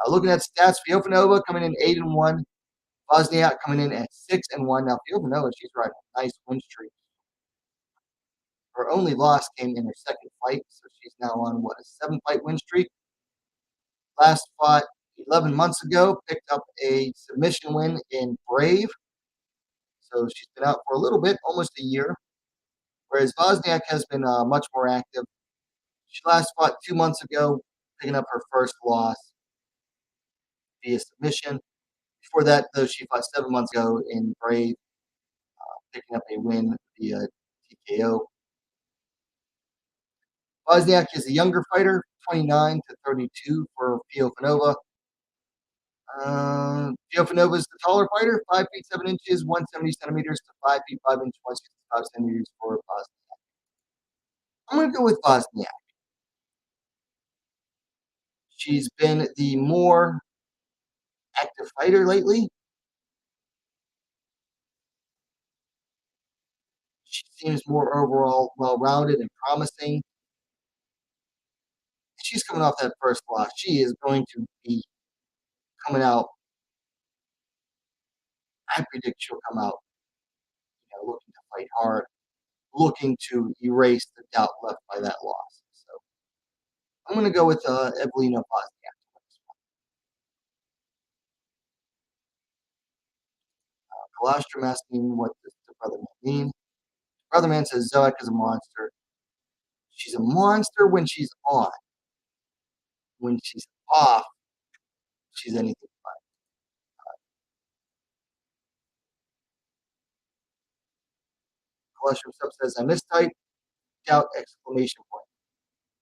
looking at stats, Theofanova coming in 8-1. Wozniak coming in at 6-1. Now, Theofanova, she's riding a nice win streak. Her only loss came in her second fight, so she's now on, a 7-fight win streak. Last fought 11 months ago, picked up a submission win in Brave. So she's been out for a little bit, almost a year. Whereas Wozniak has been much more active. She last fought 2 months ago, picking up her first loss via submission. Before that, though, she fought 7 months ago in Brave, picking up a win via TKO. Wozniak is a younger fighter, 29-32 for Theofanova. Theofanova is the taller fighter, 5 feet 7 inches, 170 centimeters to 5 feet 5 inches, 165 centimeters for Wozniak. I'm going to go with Wozniak. She's been the more active fighter lately. She seems more overall well-rounded and promising. She's coming off that first loss. She is going to be coming out. I predict she'll come out, looking to fight hard, looking to erase the doubt left by that loss. So I'm going to go with Evelina Wozniak. Colostrum asking what does the brother man mean. Brother man says Zoak is a monster. She's a monster when she's on. When she's off, she's anything but. Colostrum sub says I mistyped. Doubt exclamation point.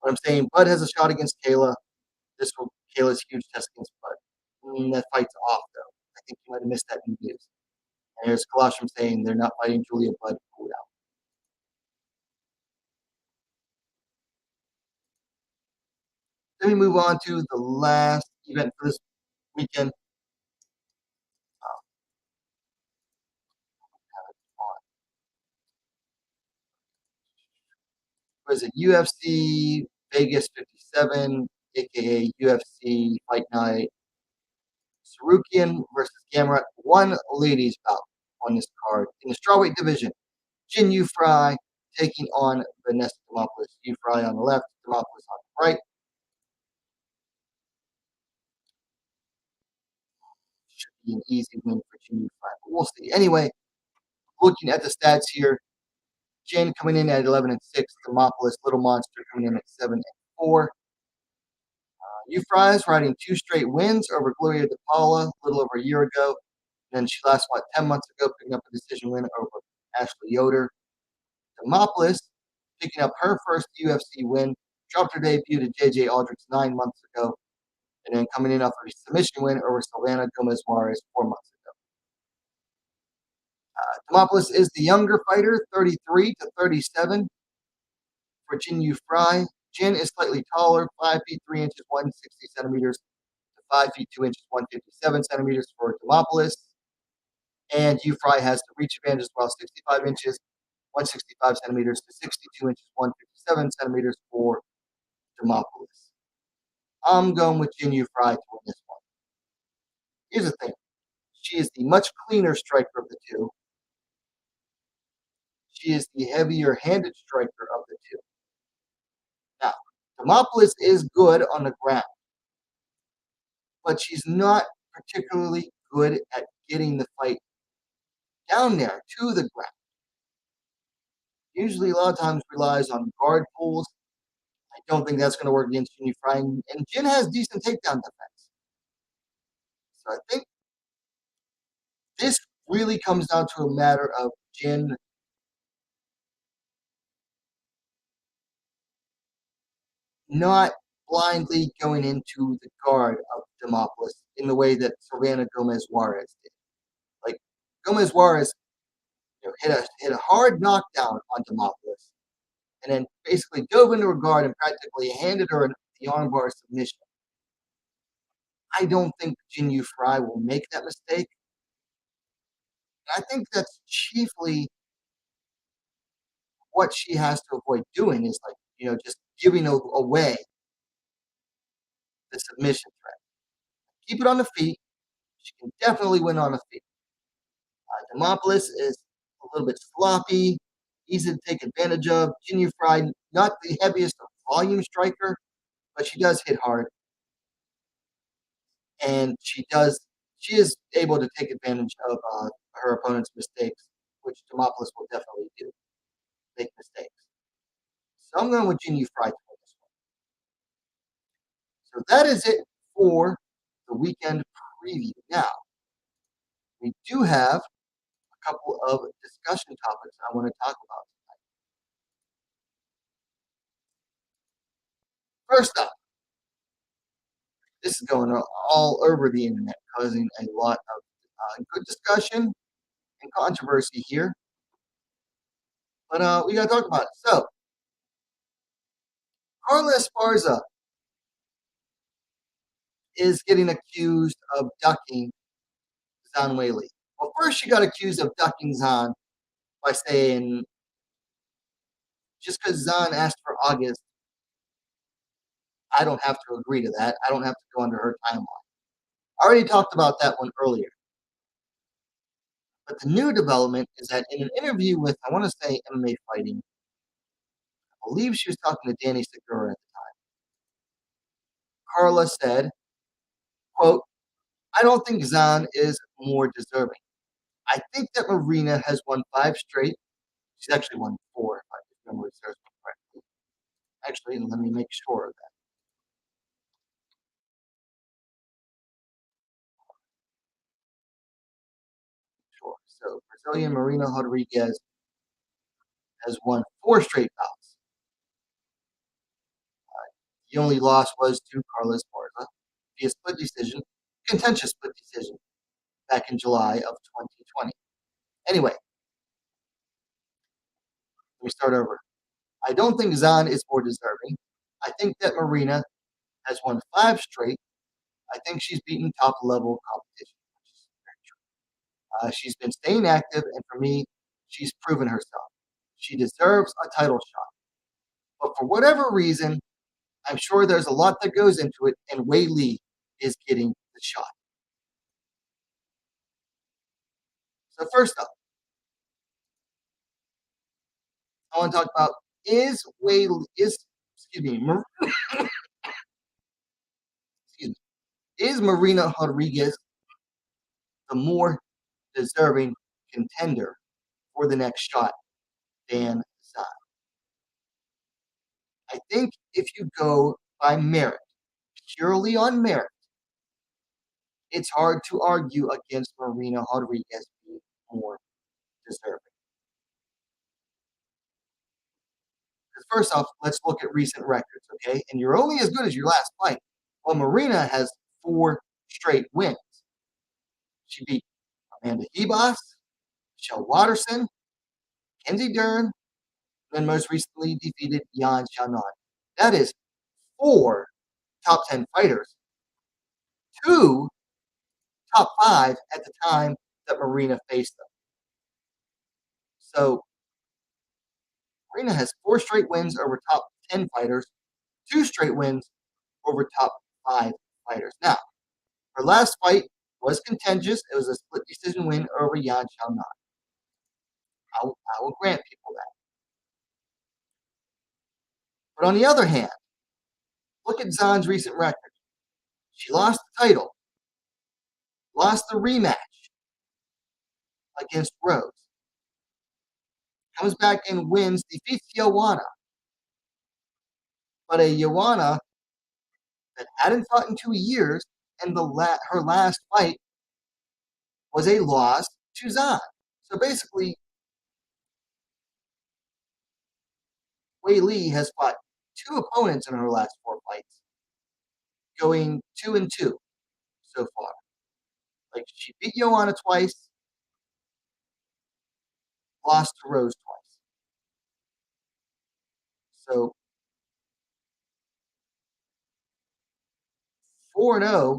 What I'm saying, Bud has a shot against Kayla. This will Kayla's huge test against Bud. That fight's off though. I think you might have missed that in the news. And there's Colostrum saying they're not fighting Julia Bud. Pull it out. Then we move on to the last event for this weekend. Was it UFC Vegas 57, aka UFC Fight Night? Sarukian versus Gamrot, one ladies bout on this card in the strawweight division. Jin Yufrei taking on Vanessa Demopoulos. Yufrei on the left, Demopoulos on the right. Should be an easy win for Jin Yufrei, but we'll see. Anyway, looking at the stats here, Jin coming in at 11-6, Demopoulos, Little Monster coming in at 7-4. Yufrei is riding 2 straight wins over Gloria DePaula a little over a year ago. And then she last fought 10 months ago, picking up a decision win over Ashley Yoder. Demopoulos picking up her first UFC win, dropped her debut to JJ Aldrich 9 months ago. and then coming in off of a submission win over Silvana Gomez Juarez 4 months ago. Demopoulos is the younger fighter, 33 to 37 for Jin Yu Fry. Jin is slightly taller, 5 feet 3 inches, 160 centimeters to 5 feet 2 inches, 157 centimeters for Demopoulos. And Yu Fry has the reach advantage as well, 65 inches, 165 centimeters to 62 inches, 157 centimeters for Demopoulos. I'm going with Jin Yu Fry to win this one. Here's the thing. She is the much cleaner striker of the two. She is the heavier-handed striker of the two. Now, Demopoulos is good on the ground, but she's not particularly good at getting the fight down there to the ground. Usually, a lot of times relies on guard pulls. I don't think that's going to work against Jin Yu Fry, and Jin has decent takedown defense. So I think this really comes down to a matter of Jin not blindly going into the guard of Demopoulos in the way that Silvana Gomez Juarez did. Like Gomez Juarez, hit a hard knockdown on Demopoulos, and then basically dove into her guard and practically handed her the armbar submission. I don't think Jin Yu Fry will make that mistake. And I think that's chiefly what she has to avoid doing is just giving away the submission threat. Keep it on the feet. She can definitely win on the feet. Demopoulos is a little bit sloppy, easy to take advantage of. Jin Yu Fry, not the heaviest volume striker, but she does hit hard. And she is able to take advantage of her opponent's mistakes, which Demopoulos will definitely do. Make mistakes. So I'm going with Jin Yu Fry to win this one. So that is it for the weekend preview. Now, we do have a couple of discussion topics I want to talk about tonight. First up, this is going all over the internet, causing a lot of good discussion and controversy here. But we got to talk about it. So, Carla Esparza is getting accused of ducking Zhang Weili. Well, first she got accused of ducking Zhang by saying, just because Zhang asked for August, I don't have to agree to that. I don't have to go under her timeline. I already talked about that one earlier. But the new development is that in an interview with, I want to say, MMA Fighting, I believe she was talking to Danny Segura at the time. Carla said, quote, I don't think Zhang is more deserving. I think that Marina has won 5 straight. She's actually won 4, if I remember serves me correctly. Actually, let me make sure of that. Sure. So Brazilian Marina Rodriguez has won 4 straight bouts. The only loss was to Carla Esparza via split decision, contentious split decision, back in July of 2020. Anyway, let me start over. I don't think Zhang is more deserving. I think that Marina has won 5 straight. I think she's beaten top-level competition, which is very true. She's been staying active, and for me, she's proven herself. She deserves a title shot. But for whatever reason, I'm sure there's a lot that goes into it, and Weili is getting the shot. So first up, I want to talk about is Marina Rodriguez the more deserving contender for the next shot than Zhang? I think if you go by merit, purely on merit, it's hard to argue against Marina Rodriguez being more deserving. Because first off, let's look at recent records, okay? And you're only as good as your last fight. Well, Marina has 4 straight wins. She beat Amanda Hebos, Michelle Watterson, Kenzie Dern, and then most recently defeated Yan Xiaonan. That is 4 top 10 fighters, 2 top 5 at the time that Marina faced them. So Marina has 4 straight wins over top 10 fighters, 2 straight wins over top 5 fighters. Now, her last fight was contentious. It was a split decision win over Yan Xiaonan. I will grant people that. But on the other hand, look at Zhang's recent record. She lost the title, lost the rematch against Rose, comes back and wins, defeats Joanna. But a Joanna that hadn't fought in 2 years, and her last fight was a loss to Zhang. So basically, Wei Li has fought 2 opponents in her last 4 fights, going 2-2 so far. Like, she beat Joanna twice, lost to Rose twice. So 4-0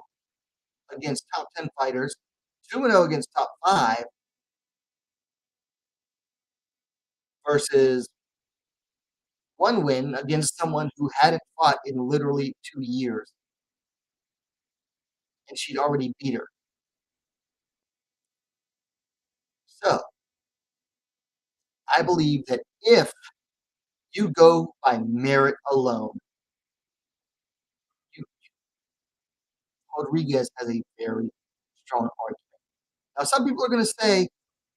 against top 10 fighters, 2-0 against top 5, versus 1 win against someone who hadn't fought in literally 2 years. And she'd already beat her. So, I believe that if you go by merit alone, Rodriguez has a very strong argument. Now, some people are going to say,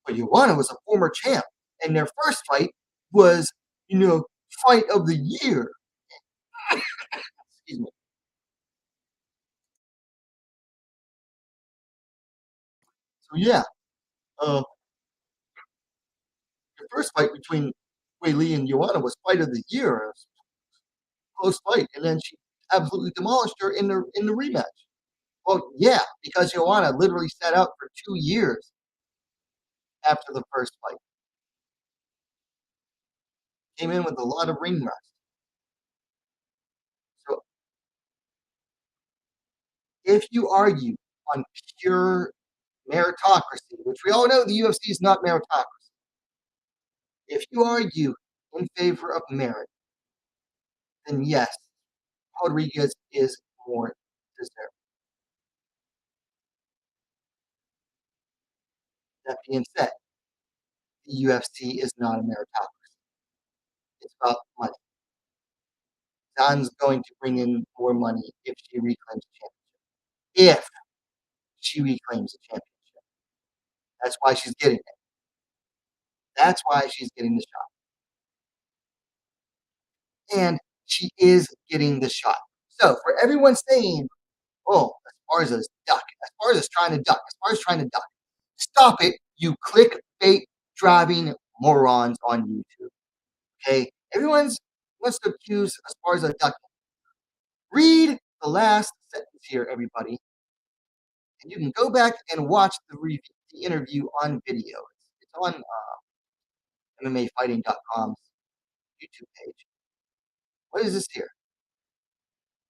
but Joanna was a former champ, and their first fight was, fight of the year. Excuse me. So, yeah, the first fight between Wei Li and Joanna was fight of the year. It was a close fight, and then she absolutely demolished her in the rematch. Well, yeah, because Joanna literally sat out for 2 years after the first fight. Came in with a lot of ring rust. So if you argue on pure meritocracy, which we all know the UFC is not meritocracy, if you argue in favor of merit, then yes, Rodriguez is more deserving. That being said, the UFC is not a meritocracy. It's about money. Zhan's going to bring in more money if she reclaims the championship. If she reclaims the championship. That's why she's getting it. That's why she's getting the shot. And she is getting the shot. So for everyone saying, oh, Esparza's duck, Esparza's trying to duck, Esparza's trying to duck, stop it, you clickbait driving morons on YouTube. Okay? Everyone wants to accuse Esparza of ducking. Read the last sentence here, everybody. And you can go back and watch the interview on video. It's on MMAfighting.com's YouTube page. What is this here?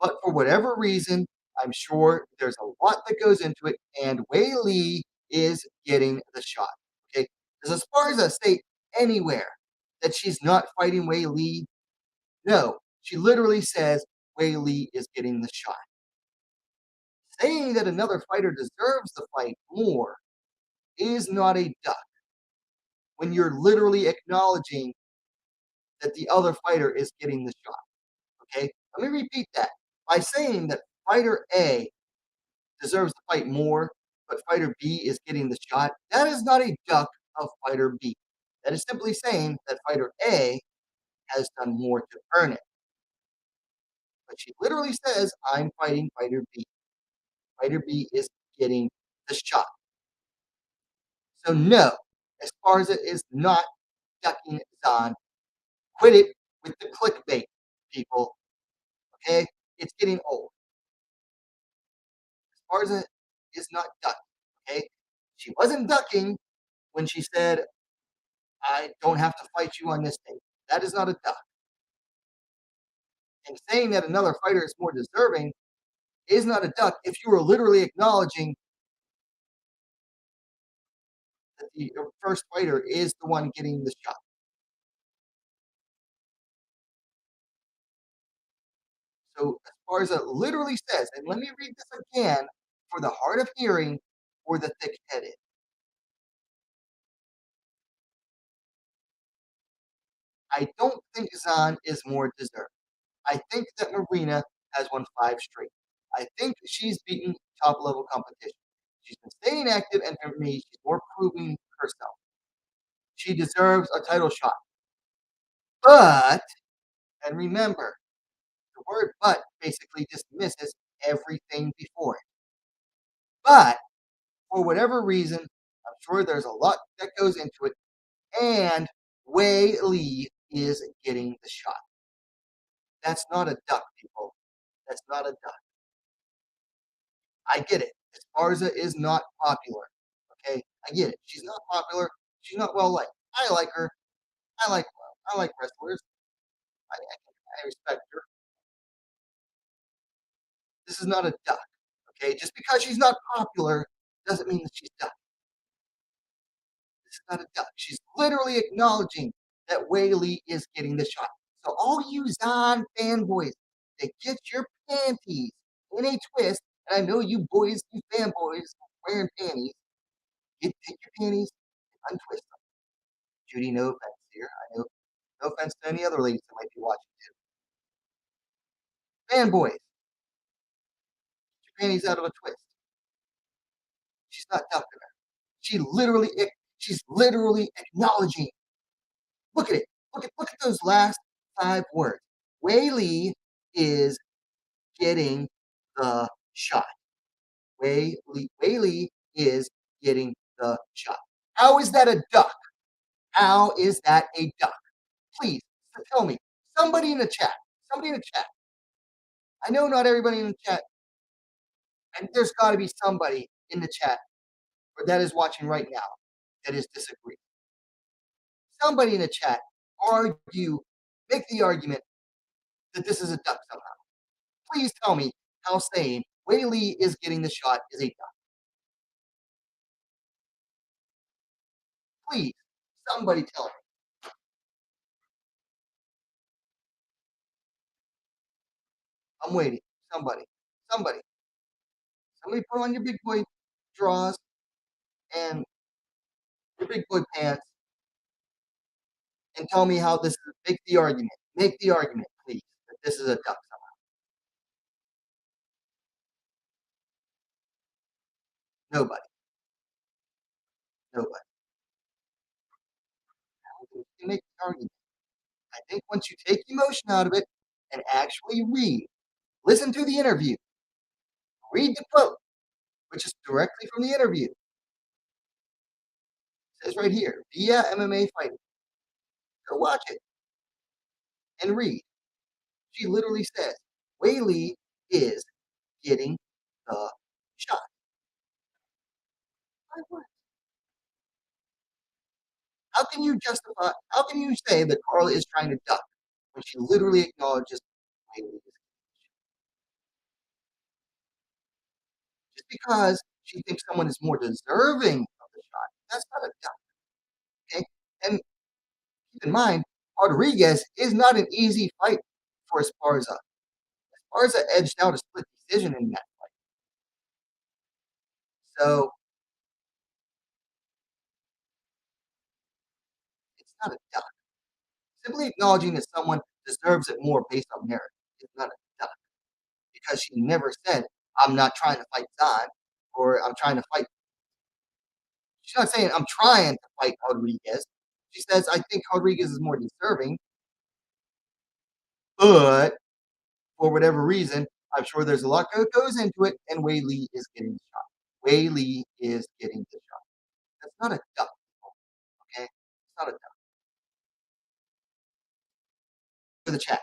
But for whatever reason, I'm sure there's a lot that goes into it, and Wei Li is getting the shot. Okay? Does Esparza state anywhere that she's not fighting Wei Li? No. She literally says Wei Li is getting the shot. Saying that another fighter deserves the fight more is not a duck when you're literally acknowledging that the other fighter is getting the shot. Okay? Let me repeat that. By saying that fighter A deserves to fight more, but fighter B is getting the shot, that is not a duck of fighter B. That is simply saying that fighter A has done more to earn it. But she literally says, I'm fighting fighter B. Fighter B is getting the shot. So no, Esparza is not ducking Zhang. Quit it with the clickbait, people. Okay? It's getting old. Esparza is not ducking. Okay, she wasn't ducking when she said, "I don't have to fight you on this day." That is not a duck. And saying that another fighter is more deserving is not a duck if you are literally acknowledging that the first fighter is the one getting the shot. So Esparza literally says, and let me read this again for the hard of hearing or the thick headed. I don't think Zhang is more deserving. I think that Marina has won 5 straight. I think she's beaten top level competition. She's been staying active, and for me, she's more proving herself. She deserves a title shot. But, and remember, the word but basically dismisses everything before it. But, for whatever reason, I'm sure there's a lot that goes into it, and Wei Li is getting the shot. That's not a duck, people. That's not a duck. I get it. Esparza is not popular. Okay, I get it. She's not popular. She's not well liked. I like her. I like wrestlers. I respect her. This is not a duck. Okay, just because she's not popular doesn't mean that she's duck. This is not a duck. She's literally acknowledging that Wei Li is getting the shot. So all you Zan fanboys that get your panties in a twist, and I know you boys, you fanboys wearing panties, take your panties and untwist them. Judy, no offense here. I know, no offense to any other ladies that might be watching too. Fanboys, get your panties out of a twist. She's not ducking her. She's literally acknowledging. Look at it. Look at those last 5 words. Wei Li is getting the shot. Wei Li is getting the shot. How is that a duck? How is that a duck? Please tell me. Somebody in the chat. Somebody in the chat. I know not everybody in the chat, and there's got to be somebody in the chat or that is watching right now that is disagreeing. Somebody in the chat make the argument that this is a duck somehow. Please tell me how saying Wei Li is getting the shot is a duck. Please, somebody tell me. I'm waiting. Somebody. Somebody. Somebody put on your big boy draws and your big boy pants and tell me how this is. Make the argument. Make the argument, please, that this is a duck somehow. Nobody. Nobody. You can make the argument. I think once you take emotion out of it and actually listen to the interview, read the quote, which is directly from the interview. It says right here, via MMA fighting. Go watch it and read. She literally says, Wei Li is getting the shot. How can you say that Carla is trying to duck when she literally acknowledges Wei Li? Just because she thinks someone is more deserving of the shot, that's not a duck. Okay? And keep in mind, Rodriguez is not an easy fight for Esparza. Esparza edged out a split decision in that fight. So it's not a duck. Simply acknowledging that someone deserves it more based on merit is not a duck. Because she never said, I'm not trying to fight Zan or I'm trying to fight. She's not saying I'm trying to fight Rodriguez. She says, I think Rodriguez is more deserving, but for whatever reason, I'm sure there's a lot that goes into it, and Wei Li is getting the shot. Wei Li is getting the shot. That's not a duck, okay? It's not a duck. For the chat.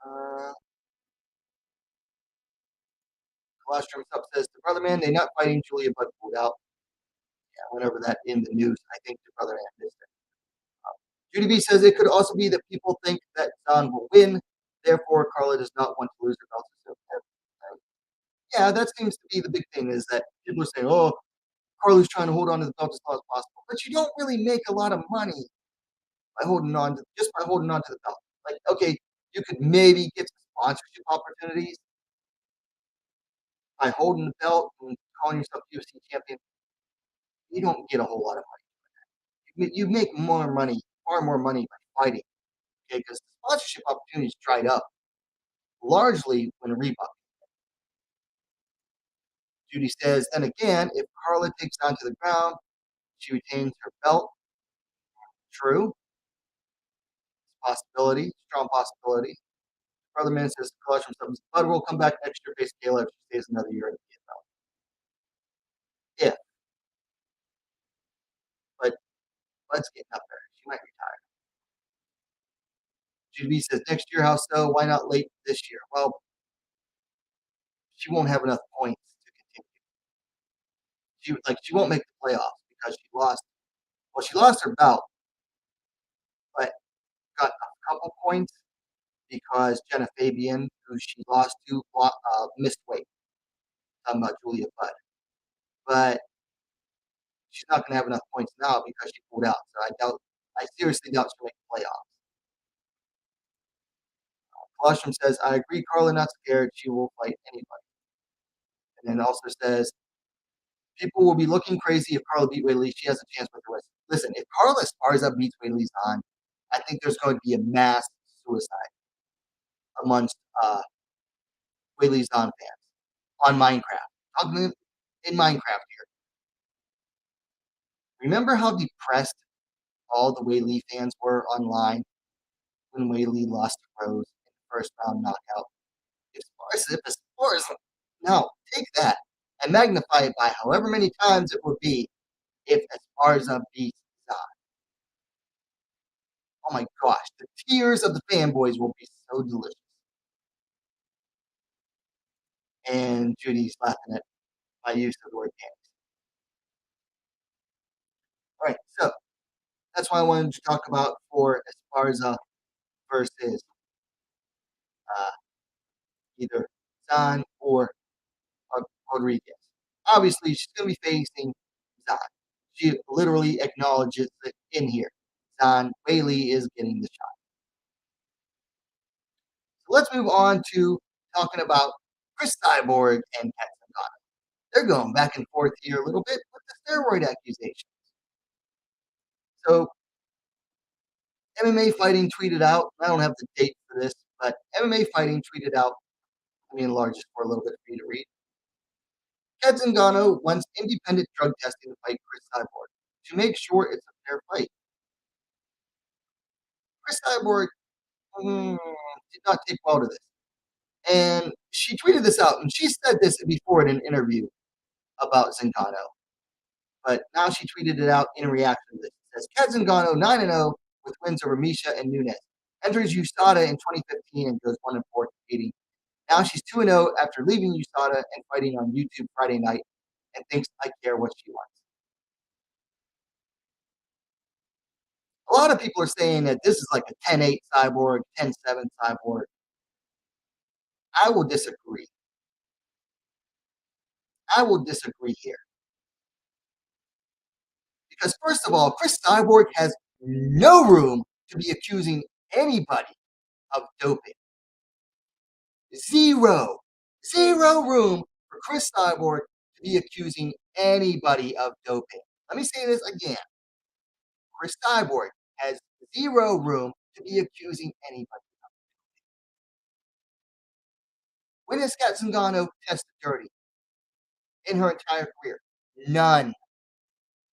Uh, Colostrum Sub says the brother man, they're not fighting Julia Budd pulled out. Yeah, I went over that in the news. I think the brother man missed it. Judy B says it could also be that people think that Zhang will win. Therefore, Carla does not want to lose her belt. So, yeah, that seems to be the big thing is that people are saying, oh, Carla's trying to hold on to the belt as long as possible. But you don't really make a lot of money by holding on to the belt. Like, okay, you could maybe get some sponsorship opportunities by holding the belt and calling yourself UFC champion. You don't get a whole lot of money. You make more money, far more money by fighting. Okay, because the sponsorship opportunities dried up largely when Reebok. Judy says, and again, if Carla takes on to the ground, she retains her belt. True. Possibility, strong possibility. Brother Man says, collection subs, Bud will come back next year, face Kayla if she stays another year in the PFL. Yeah, but Bud's getting up there. She might retire. Judy says, next year, how so? Why not late this year? Well, she won't have enough points to continue. She won't make the playoffs because she lost. Well, she lost her bout, but got a couple points because Jenna Fabian, who she lost to, missed weight. Talking about Julia Budd. But she's not going to have enough points now because she pulled out. So I seriously doubt she'll make the playoffs. Colostrum says, I agree, Carla not scared. She will fight anybody. And then also says, people will be looking crazy if Carla beat Weili. She has a chance with the rest. Listen, if Carla Esparza beats Weili Zhang, I think there's going to be a mass suicide amongst Weili Zhang fans on Minecraft. Talking in Minecraft here. Remember how depressed all the Weili fans were online when Weili lost to Rose in the first round knockout? Esparza, no, take that and magnify it by however many times it would be if Esparza beats Zhang. Oh my gosh, the tears of the fanboys will be so delicious. And Judy's laughing at my use of the word panties. All right, so that's why I wanted to talk about for Esparza versus uh, either Zhang or Rodriguez. Obviously, she's going to be facing Zhang. She literally acknowledges it in here. Zhang Weili is getting the shot. So let's move on to talking about Chris Cyborg and Kat Zingano. They're going back and forth here a little bit with the steroid accusations. So MMA Fighting tweeted out, I don't have the date for this, but MMA Fighting tweeted out, let me enlarge this for a little bit for you to read. Kat Zingano wants independent drug testing to fight Chris Cyborg to make sure it's a fair fight. Chris Cyborg did not take well to this. And she tweeted this out, and she said this before in an interview about Zingano. But now she tweeted it out in reaction to this. It says, Kat Zingano 9-0 with wins over Misha and Nunes. Enters USADA in 2015 and goes 1-4 competing. Now she's 2-0 after leaving USADA and fighting on YouTube Friday night and thinks I care what she wants. A lot of people are saying that this is like a 10-8 Cyborg, 10-7 Cyborg. I will disagree. I will disagree here. Because first of all, Chris Cyborg has no room to be accusing anybody of doping. Zero room for Chris Cyborg to be accusing anybody of doping. Let me say this again. Chris Cyborg has zero room to be accusing anybody of doping. When has Kat Zingano tested dirty in her entire career? None.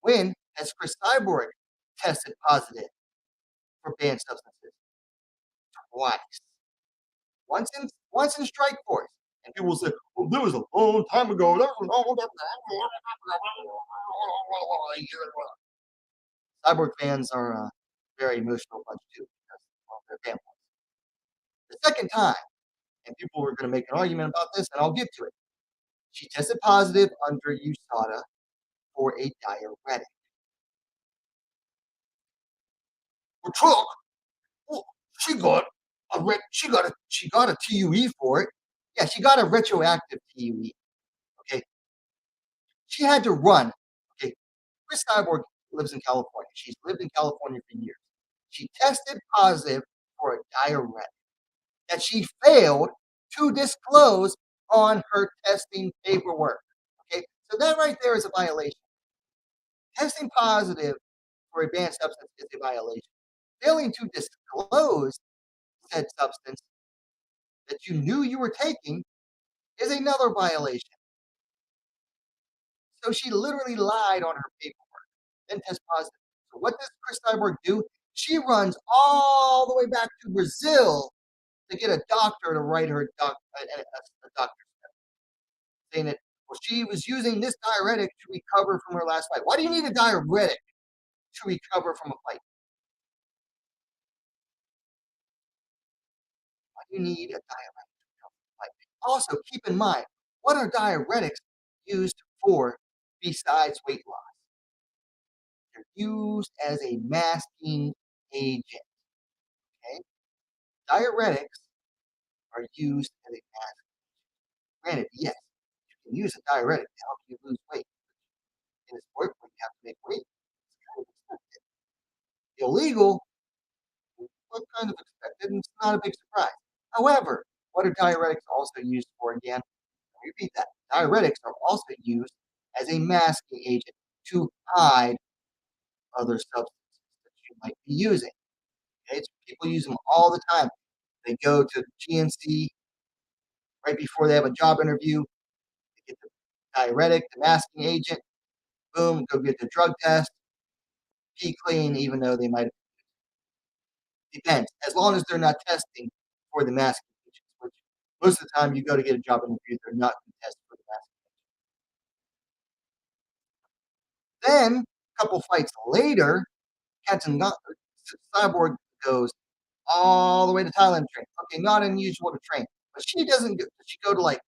When has Chris Cyborg tested positive for banned substances? Twice. Once in Strike Force. And people say, well, there was a long time ago. Cyborg fans are a very emotional bunch too because they're fanboys. The second time, and people were going to make an argument about this, and I'll get to it. She tested positive under USADA for a diuretic. Well, Trump, well, she got a TUE for it. Yeah, she got a retroactive TUE. Okay, she had to run. Okay, Chris Cyborg lives in California. She's lived in California for years. She tested positive for a diuretic that she failed to disclose on her testing paperwork. Okay, so that right there is a violation. Testing positive for a banned substance is a violation. Failing to disclose said substance that you knew you were taking is another violation. So she literally lied on her paperwork, then test positive. So what does Chris Cyborg do? She runs all the way back to Brazil to get a doctor to write her a doctor's note, saying that well, she was using this diuretic to recover from her last fight. Why do you need a diuretic to recover from a fight? Why do you need a diuretic to recover from a fight? Also, keep in mind, what are diuretics used for besides weight loss? They're used as a masking agent. Okay, diuretics are used as a masking agent. Granted, yes, you can use a diuretic to help you lose weight. In a sport where you have to make weight, it's kind of expected. Illegal, what kind of expected, and it's not a big surprise. However, what are diuretics also used for again? I repeat that. Diuretics are also used as a masking agent to hide other substances that you might be using. Okay, so people use them all the time. They go to GNC right before they have a job interview. They get the diuretic, the masking agent. Boom, go get the drug test. Pee clean, even though they might have. Depends. As long as they're not testing for the masking agents, which most of the time you go to get a job interview, they're not going to test for the masking agent. Then, a couple fights later, Cyborg goes all the way to Thailand to train. Okay, not unusual to train, but she doesn't go. Does she go to like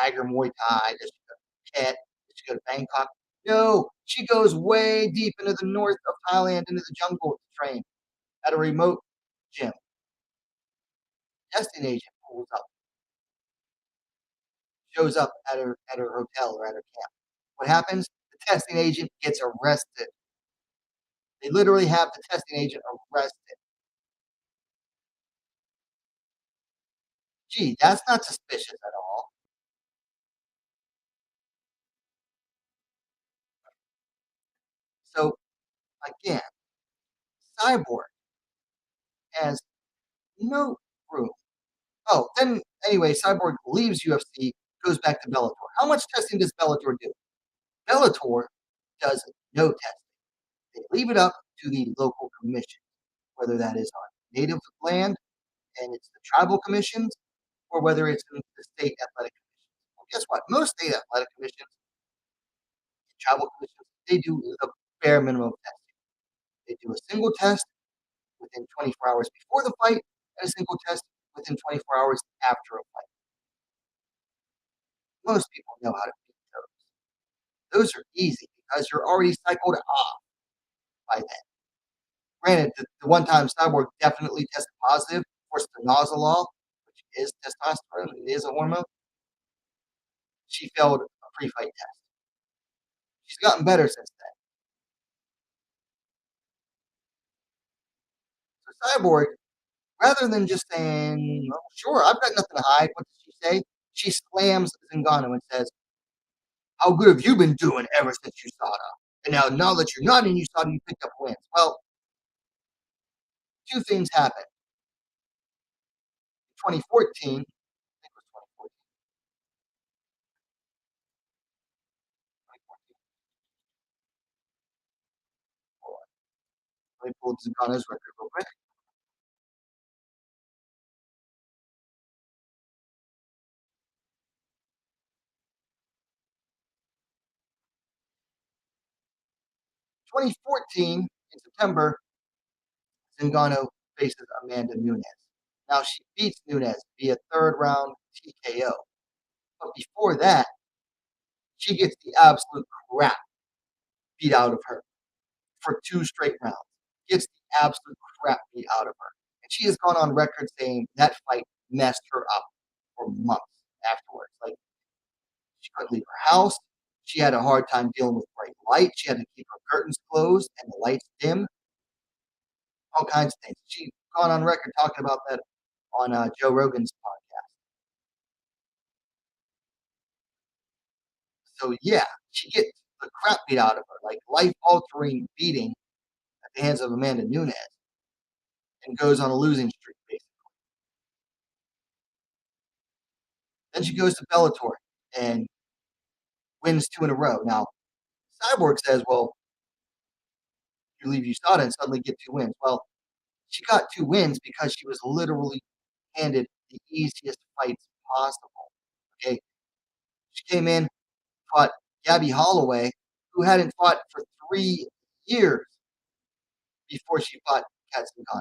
Tiger Muay Thai? Does she go to Phuket? Does she go to Bangkok? No, she goes way deep into the north of Thailand, into the jungle to train at a remote gym. Testing agent pulls up, shows up at her hotel or at her camp. What happens? The testing agent gets arrested. They literally have the testing agent arrested. Gee, that's not suspicious at all. So again, Cyborg has no room. Oh, then anyway, Cyborg leaves UFC, goes back to Bellator. How much testing does Bellator do? Bellator does no testing. They leave it up to the local commission, whether that is on native land and it's the tribal commissions, or whether it's in the state athletic commissions. Well, guess what? Most state athletic commissions, tribal commissions, they do the bare minimum of testing. They do a single test within 24 hours before the fight and a single test within 24 hours after a fight. Most people know how to beat those. Those are easy because you're already cycled off by then. Granted, the one time Cyborg definitely tested positive for stanozolol, which is testosterone, it is a hormone. She failed a pre-fight test. She's gotten better since then. So Cyborg, rather than just saying, oh, "Sure, I've got nothing to hide," what does she say? She slams Zingano and says, "How good have you been doing ever since USADA? And now that you're not in USADA, you picked up wins." Well, two things happened. In 2014, I think it was 2014. Let me pull Zingano's record real quick. 2014, in September, Zingano faces Amanda Nunes. Now, she beats Nunes via third round TKO. But before that, She gets the absolute crap beat out of her for 2 straight rounds. Gets the absolute crap beat out of her. And she has gone on record saying that fight messed her up for months afterwards. Like, she couldn't leave her house. She had a hard time dealing with bright light. She had to keep her curtains closed and the lights dim. All kinds of things. She's gone on record talking about that on Joe Rogan's podcast. So yeah, she gets the crap beat out of her, like life-altering beating at the hands of Amanda Nunes, and goes on a losing streak, basically. Then she goes to Bellator and wins 2 in a row. Now, Cyborg says, well, you leave USADA and suddenly get 2 wins. Well, she got 2 wins because she was literally handed the easiest fights possible. Okay, she came in, fought Gabby Holloway, who hadn't fought for 3 years before she fought Kat Zingano.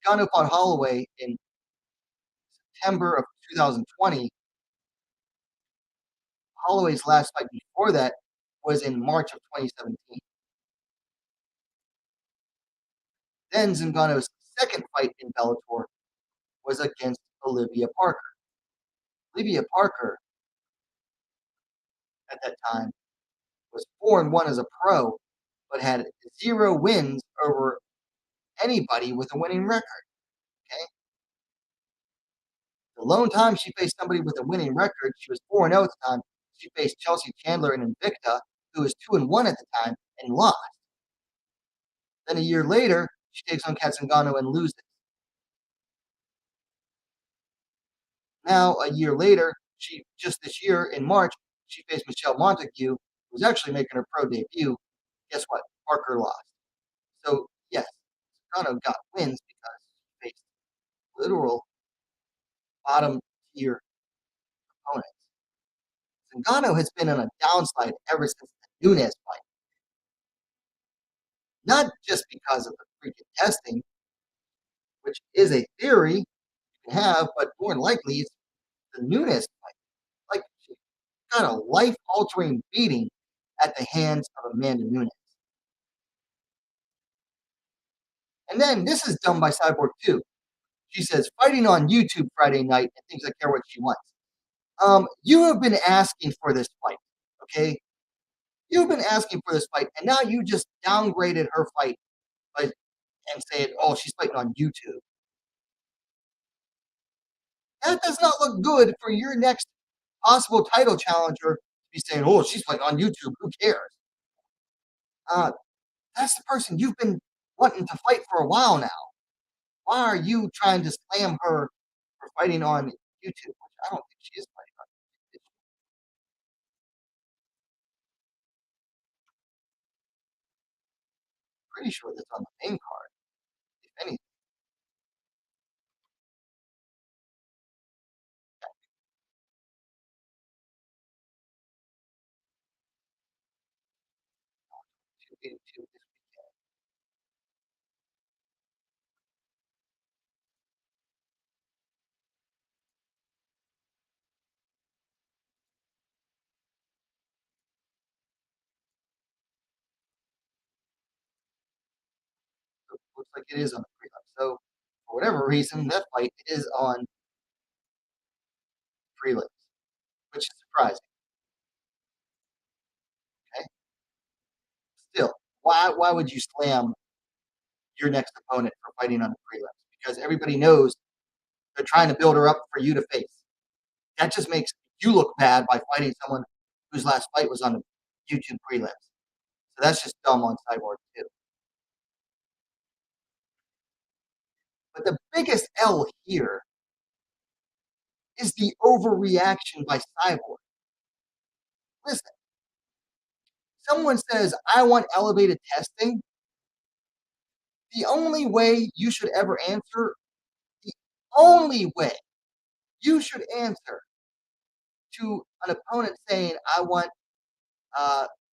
Zingano fought Holloway in September of 2020. Holloway's last fight before that was in March of 2017. Then Zingano's second fight in Bellator was against Olivia Parker. Olivia Parker, at that time, was 4-1 as a pro, but had 0 wins over anybody with a winning record. Okay, the lone time she faced somebody with a winning record, she was 4-0 at the time. She faced Chelsea Chandler in Invicta, who was 2-1 at the time and lost. Then a year later, she takes on Kat Zingano and loses. Now, a year later, just this year in March, she faced Michelle Montague, who was actually making her pro debut. Guess what? Parker lost. So, yes, Zingano got wins because she faced literal bottom tier opponents. Zingano has been on a downside ever since the Nunes fight. Not just because of the freaking testing, which is a theory you can have, but more than likely it's the Nunes fight. Like, she got a life-altering beating at the hands of Amanda Nunes. And then this is done by Cyborg too. She says, fighting on YouTube Friday night and thinks I care what she wants. You have been asking for this fight, okay? You've been asking for this fight, and now you just downgraded her fight and said, oh, she's fighting on YouTube. That does not look good for your next possible title challenger to be saying, oh, she's fighting on YouTube. Who cares? That's the person you've been wanting to fight for a while now. Why are you trying to slam her for fighting on YouTube? Which I don't think she is fighting on YouTube. Pretty sure that's on the main card, if anything. So it looks like it is on the prelim. So for whatever reason, that fight is on prelims, which is surprising. Okay, still, why would you slam your next opponent for fighting on the prelims? Because everybody knows they're trying to build her up for you to face. That just makes you look bad by fighting someone whose last fight was on the YouTube prelims. So that's just dumb on Cyborg too. But the biggest L here is the overreaction by Cyborg. Listen, someone says, I want elevated testing. The only way you should ever answer, the only way you should answer to an opponent saying, I want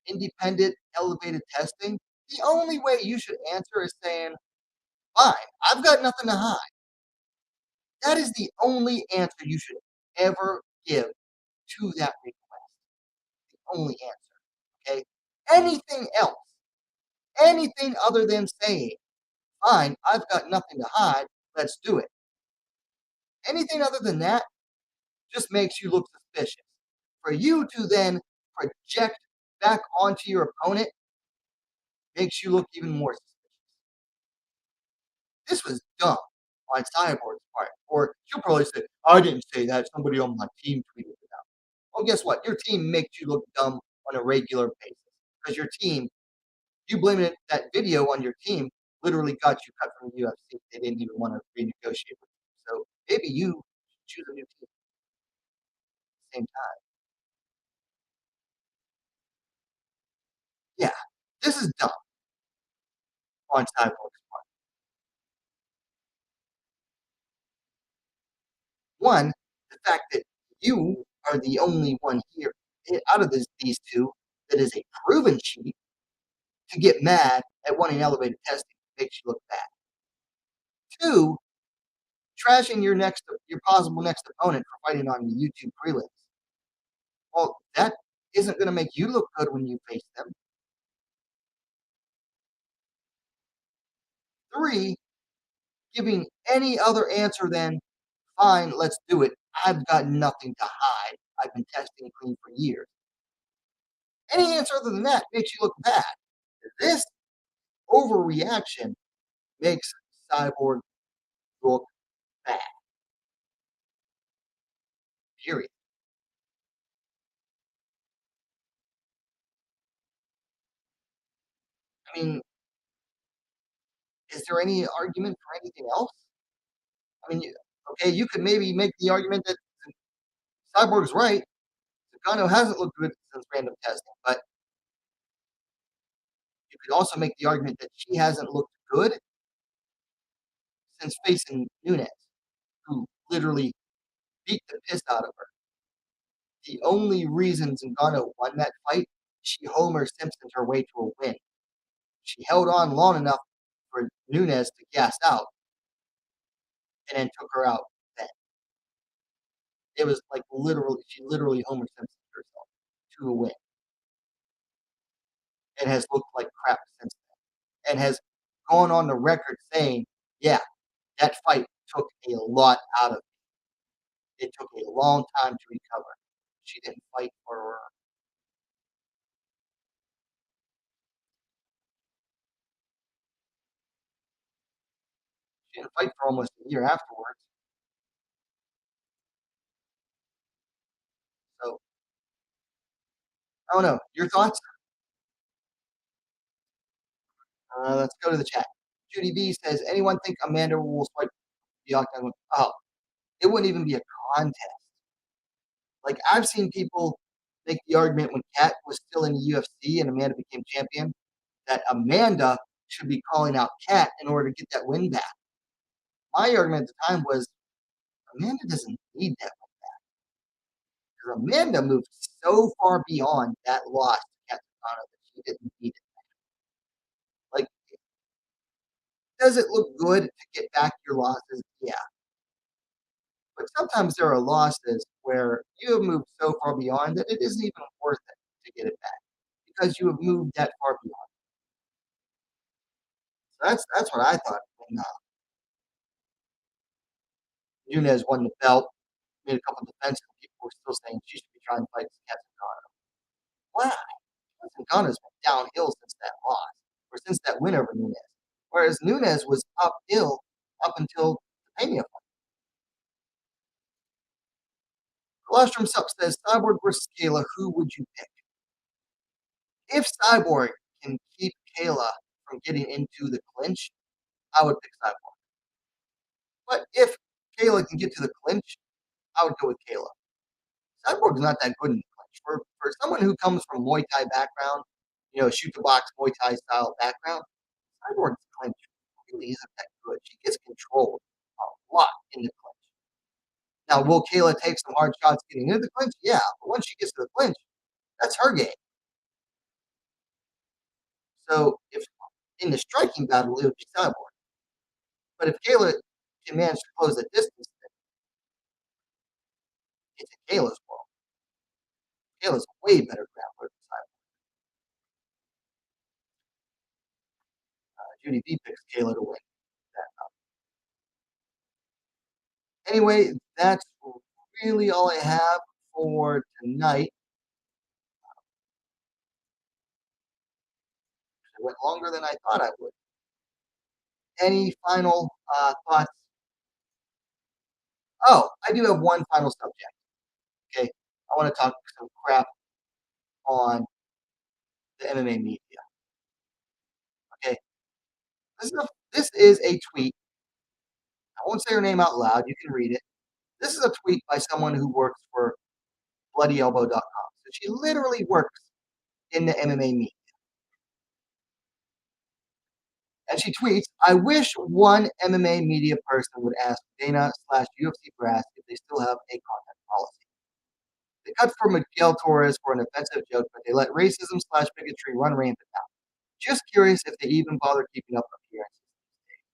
independent elevated testing, the only way you should answer is saying, fine, I've got nothing to hide. That is the only answer you should ever give to that request. The only answer. Okay? Anything else, anything other than saying, fine, I've got nothing to hide, let's do it. Anything other than that just makes you look suspicious. For you to then project back onto your opponent makes you look even more suspicious. This was dumb on Cyborg's part. Or she'll probably say, I didn't say that. Somebody on my team tweeted it out. Well, guess what? Your team makes you look dumb on a regular basis. Because your team, you blaming that video on your team, literally got you cut from the UFC. They didn't even want to renegotiate with you. So maybe you choose a new team at the same time. Yeah, this is dumb on Cyborg's part. One, the fact that you are the only one here out of these two that is a proven cheat to get mad at wanting elevated testing makes you look bad. Two, trashing your possible next opponent for fighting on the YouTube prelims. Well, that isn't going to make you look good when you face them. Three, giving any other answer than, fine, let's do it. I've got nothing to hide. I've been testing clean for years. Any answer other than that makes you look bad. This overreaction makes Cyborg look bad. Period. I mean, is there any argument for anything else? I mean, okay, you could maybe make the argument that Cyborg's right. Zingano hasn't looked good since random testing, but you could also make the argument that she hasn't looked good since facing Nunes, who literally beat the piss out of her. The only reason Zingano won that fight, she Homer Simpsoned her way to a win. She held on long enough for Nunes to gas out and then took her out then. It was like she literally Homer Simpsoned herself to a win. And has looked like crap since then. And has gone on the record saying, yeah, that fight took a lot out of me. It took a long time to recover. She didn't fight for she didn't fight for almost a year afterwards. So I don't know. Your thoughts? Let's go to the chat. Judy B says, anyone think Amanda will swipe the octagon? Oh, it wouldn't even be a contest. Like I've seen people make the argument when Kat was still in the UFC and Amanda became champion that Amanda should be calling out Kat in order to get that win back. My argument at the time was Amanda doesn't need that win back because Amanda moved so far beyond that loss to Kat Zingano that she didn't need it. Like, does it look good to get back your losses? Yeah. But sometimes there are losses where you have moved so far beyond that it isn't even worth it to get it back because you have moved that far beyond. So that's what I thought when Nunes won the belt, made a couple of defenses. People were still saying she should be trying to fight Zingano. Why? Zingano's been downhill since that loss or since that win over Nunes, whereas Nunes was uphill up until the Pena fight. Colostrum Sup says, Cyborg versus Kayla, who would you pick? If Cyborg can keep Kayla from getting into the clinch, I would pick Cyborg. But if Kayla can get to the clinch, I would go with Kayla. Cyborg's not that good in the clinch. For someone who comes from Muay Thai background, shoot the box Muay Thai style background, Cyborg's clinch really isn't that good. She gets controlled a lot in the clinch. Now, will Kayla take some hard shots getting into the clinch? Yeah, but once she gets to the clinch, that's her game. So if in the striking battle, it would be Cyborg. But if Kayla can manage to close the distance, it's in Kayla's world. Kayla's a way better grappler than Cyborg. Judy B picks Kayla to win that. Anyway, that's really all I have for tonight. It went longer than I thought I would. Any final thoughts? Oh, I do have one final subject. Okay, I want to talk some crap on the MMA media. Okay, this is a tweet. I won't say her name out loud. You can read it. This is a tweet by someone who works for BloodyElbow.com. So she literally works in the MMA media. And she tweets, I wish one MMA media person would ask Dana/UFC brass if they still have a content policy. They cut for Miguel Torres for an offensive joke, but they let racism/bigotry run rampant now. Just curious if they even bother keeping up appearances.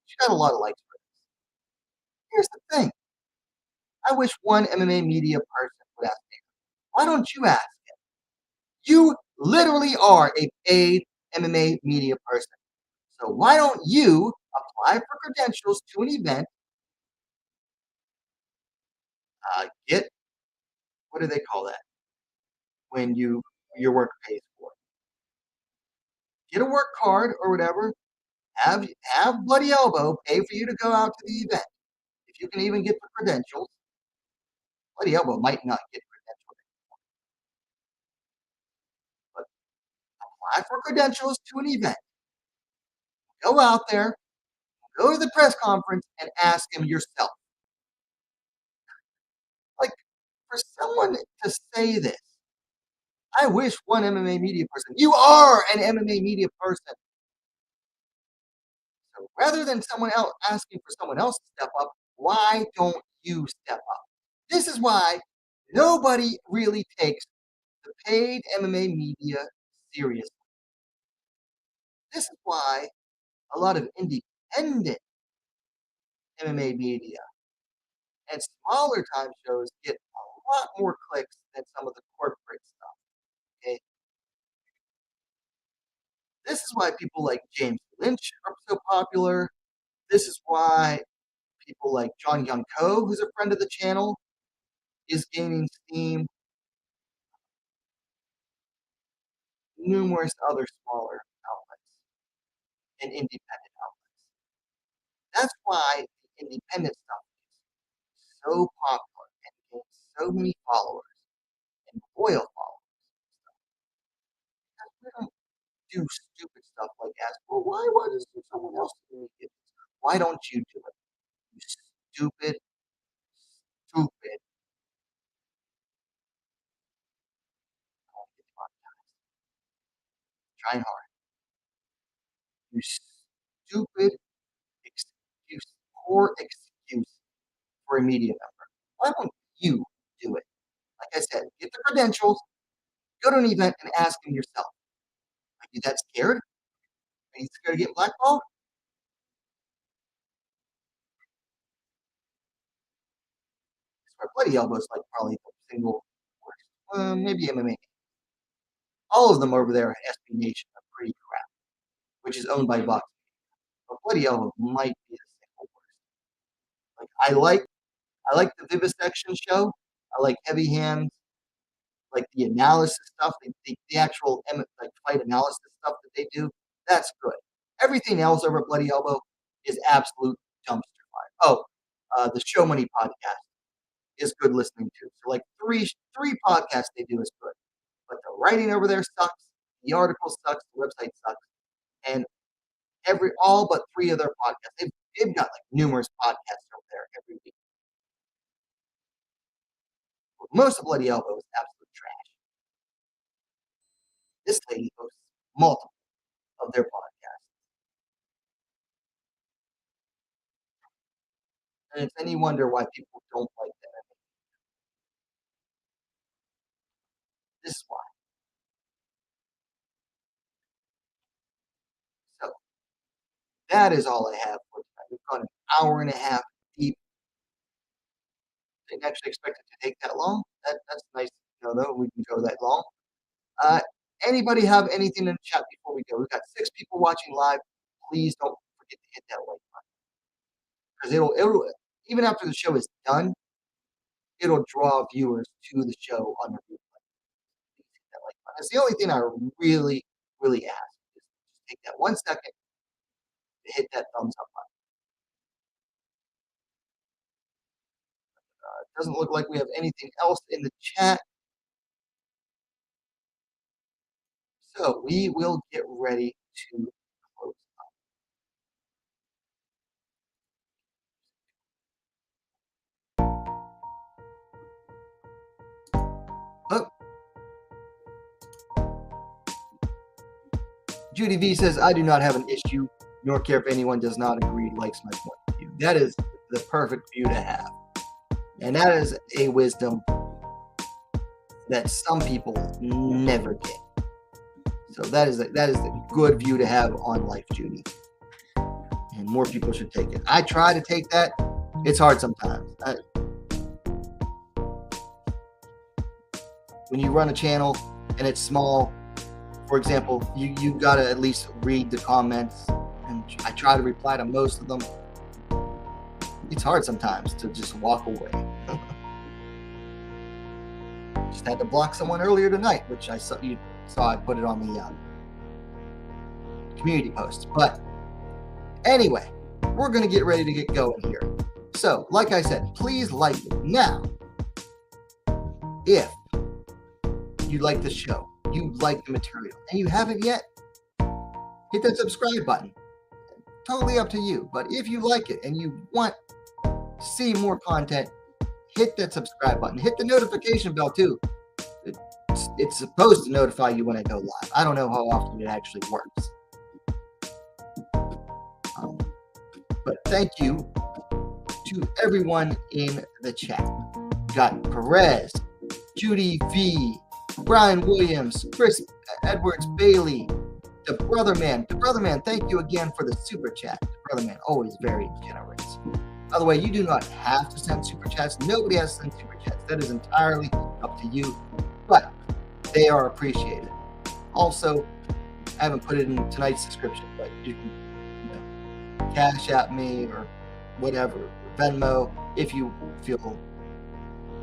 She got a lot of likes for this. Here's the thing. I wish one MMA media person would ask me. Why don't you ask him? You literally are a paid MMA media person. So why don't you apply for credentials to an event, get, what do they call that? When your work pays for it. Get a work card or whatever. Have Bloody Elbow pay for you to go out to the event. If you can even get the credentials, Bloody Elbow might not get credentials anymore. But apply for credentials to an event. Go out there, go to the press conference, and ask him yourself. Like, for someone to say this, I wish one MMA media person. You are an MMA media person. So rather than someone else asking for someone else to step up, why don't you step up? This is why nobody really takes the paid MMA media seriously. This is why a lot of independent MMA media and smaller time shows get a lot more clicks than some of the corporate stuff. Okay? This is why people like James Lynch are so popular. This is why people like John Young Ko, who's a friend of the channel, is gaining steam. Numerous other smaller outlets and independent outlets. That's why the independent stuff is so popular and gains so many followers and loyal followers. Because we don't do stupid stuff like ask, well, why does someone else do it? Why don't you do it? You stupid, stupid. Trying hard. You stupid excuse, poor excuse for a media member. Why don't you do it? Like I said, get the credentials, go to an event and ask them yourself. Are you that scared? Are you scared of getting blackballed? Or Bloody Elbow's like probably the single worst. Maybe MMA. All of them over there at SB Nation are pretty crap, which is owned by Box. But Bloody Elbow might be the single worst. I like the Vivisection show. I like Heavy Hands. Like the analysis stuff, the actual like fight analysis stuff that they do. That's good. Everything else over at Bloody Elbow is absolute dumpster fire. Oh, the Show Money podcast is good listening to. So like three podcasts they do is good, but the writing over there sucks. The article sucks. The website sucks, and all but three of their podcasts. They've got like numerous podcasts over there every week. But most of Bloody Elbow is absolute trash. This lady hosts multiple of their podcasts, and it's any wonder why people don't like them. This is why. So that is all I have for tonight. We've gone an hour and a half deep. Didn't actually expect it to take that long. That's nice to know, though. We can go that long. Anybody have anything in the chat before we go? We've got 6 people watching live. Please don't forget to hit that like button, because it'll even after the show is done, it'll draw viewers to the show on the replay. Hit that like button. That's the only thing I really, really ask. Is just take that 1 second to hit that thumbs up button. It doesn't look like we have anything else in the chat. So we will get ready to close up. Judy V says, I do not have an issue, nor care if anyone does not agree, likes my point of view. That is the perfect view to have. And that is a wisdom that some people never get. So that is a good view to have on life, Judy. And more people should take it. I try to take that. It's hard sometimes. When you run a channel and it's small, for example, you got to at least read the comments. And I try to reply to most of them. It's hard sometimes to just walk away. Just had to block someone earlier tonight, which I saw you saw. I put it on the community post. But anyway, we're going to get ready to get going here. So, like I said, please like it. Now, if you like the show, you like the material, and you haven't yet, hit that subscribe button. Totally up to you. But if you like it and you want to see more content, hit that subscribe button. Hit the notification bell too. It's supposed to notify you when I go live. I don't know how often it actually works. But thank you to everyone in the chat. Got Perez, Judy V, Brian Williams, Chris Edwards Bailey, the Brother Man. The Brother Man, thank you again for the super chat. The Brother Man, always very generous. By the way, you do not have to send super chats. Nobody has to send super chats. That is entirely up to you, but they are appreciated. Also, I haven't put it in tonight's description, but you can cash at me or whatever, Venmo, if you feel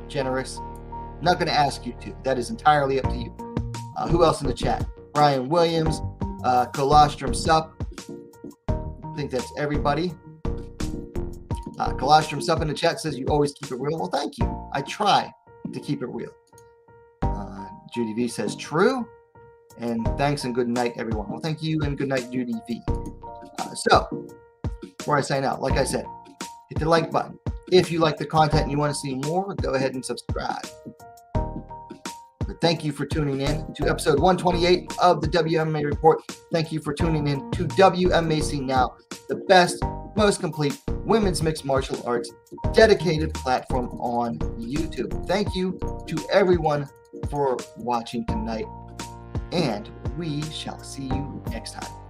generous. I'm not going to ask you to. That is entirely up to you. Who else in the chat? Brian Williams, Colostrum Sup. I think that's everybody. Colostrum Sup in the chat says you always keep it real. Well, thank you. I try to keep it real. Judy V says true. And thanks and good night, everyone. Well, thank you and good night, Judy V. So, before I sign out, like I said, hit the like button. If you like the content and you want to see more, go ahead and subscribe. But thank you for tuning in to episode 128 of the WMMA Report. Thank you for tuning in to WMAC Now, the best, most complete women's mixed martial arts dedicated platform on YouTube. Thank you to everyone for watching tonight, and we shall see you next time.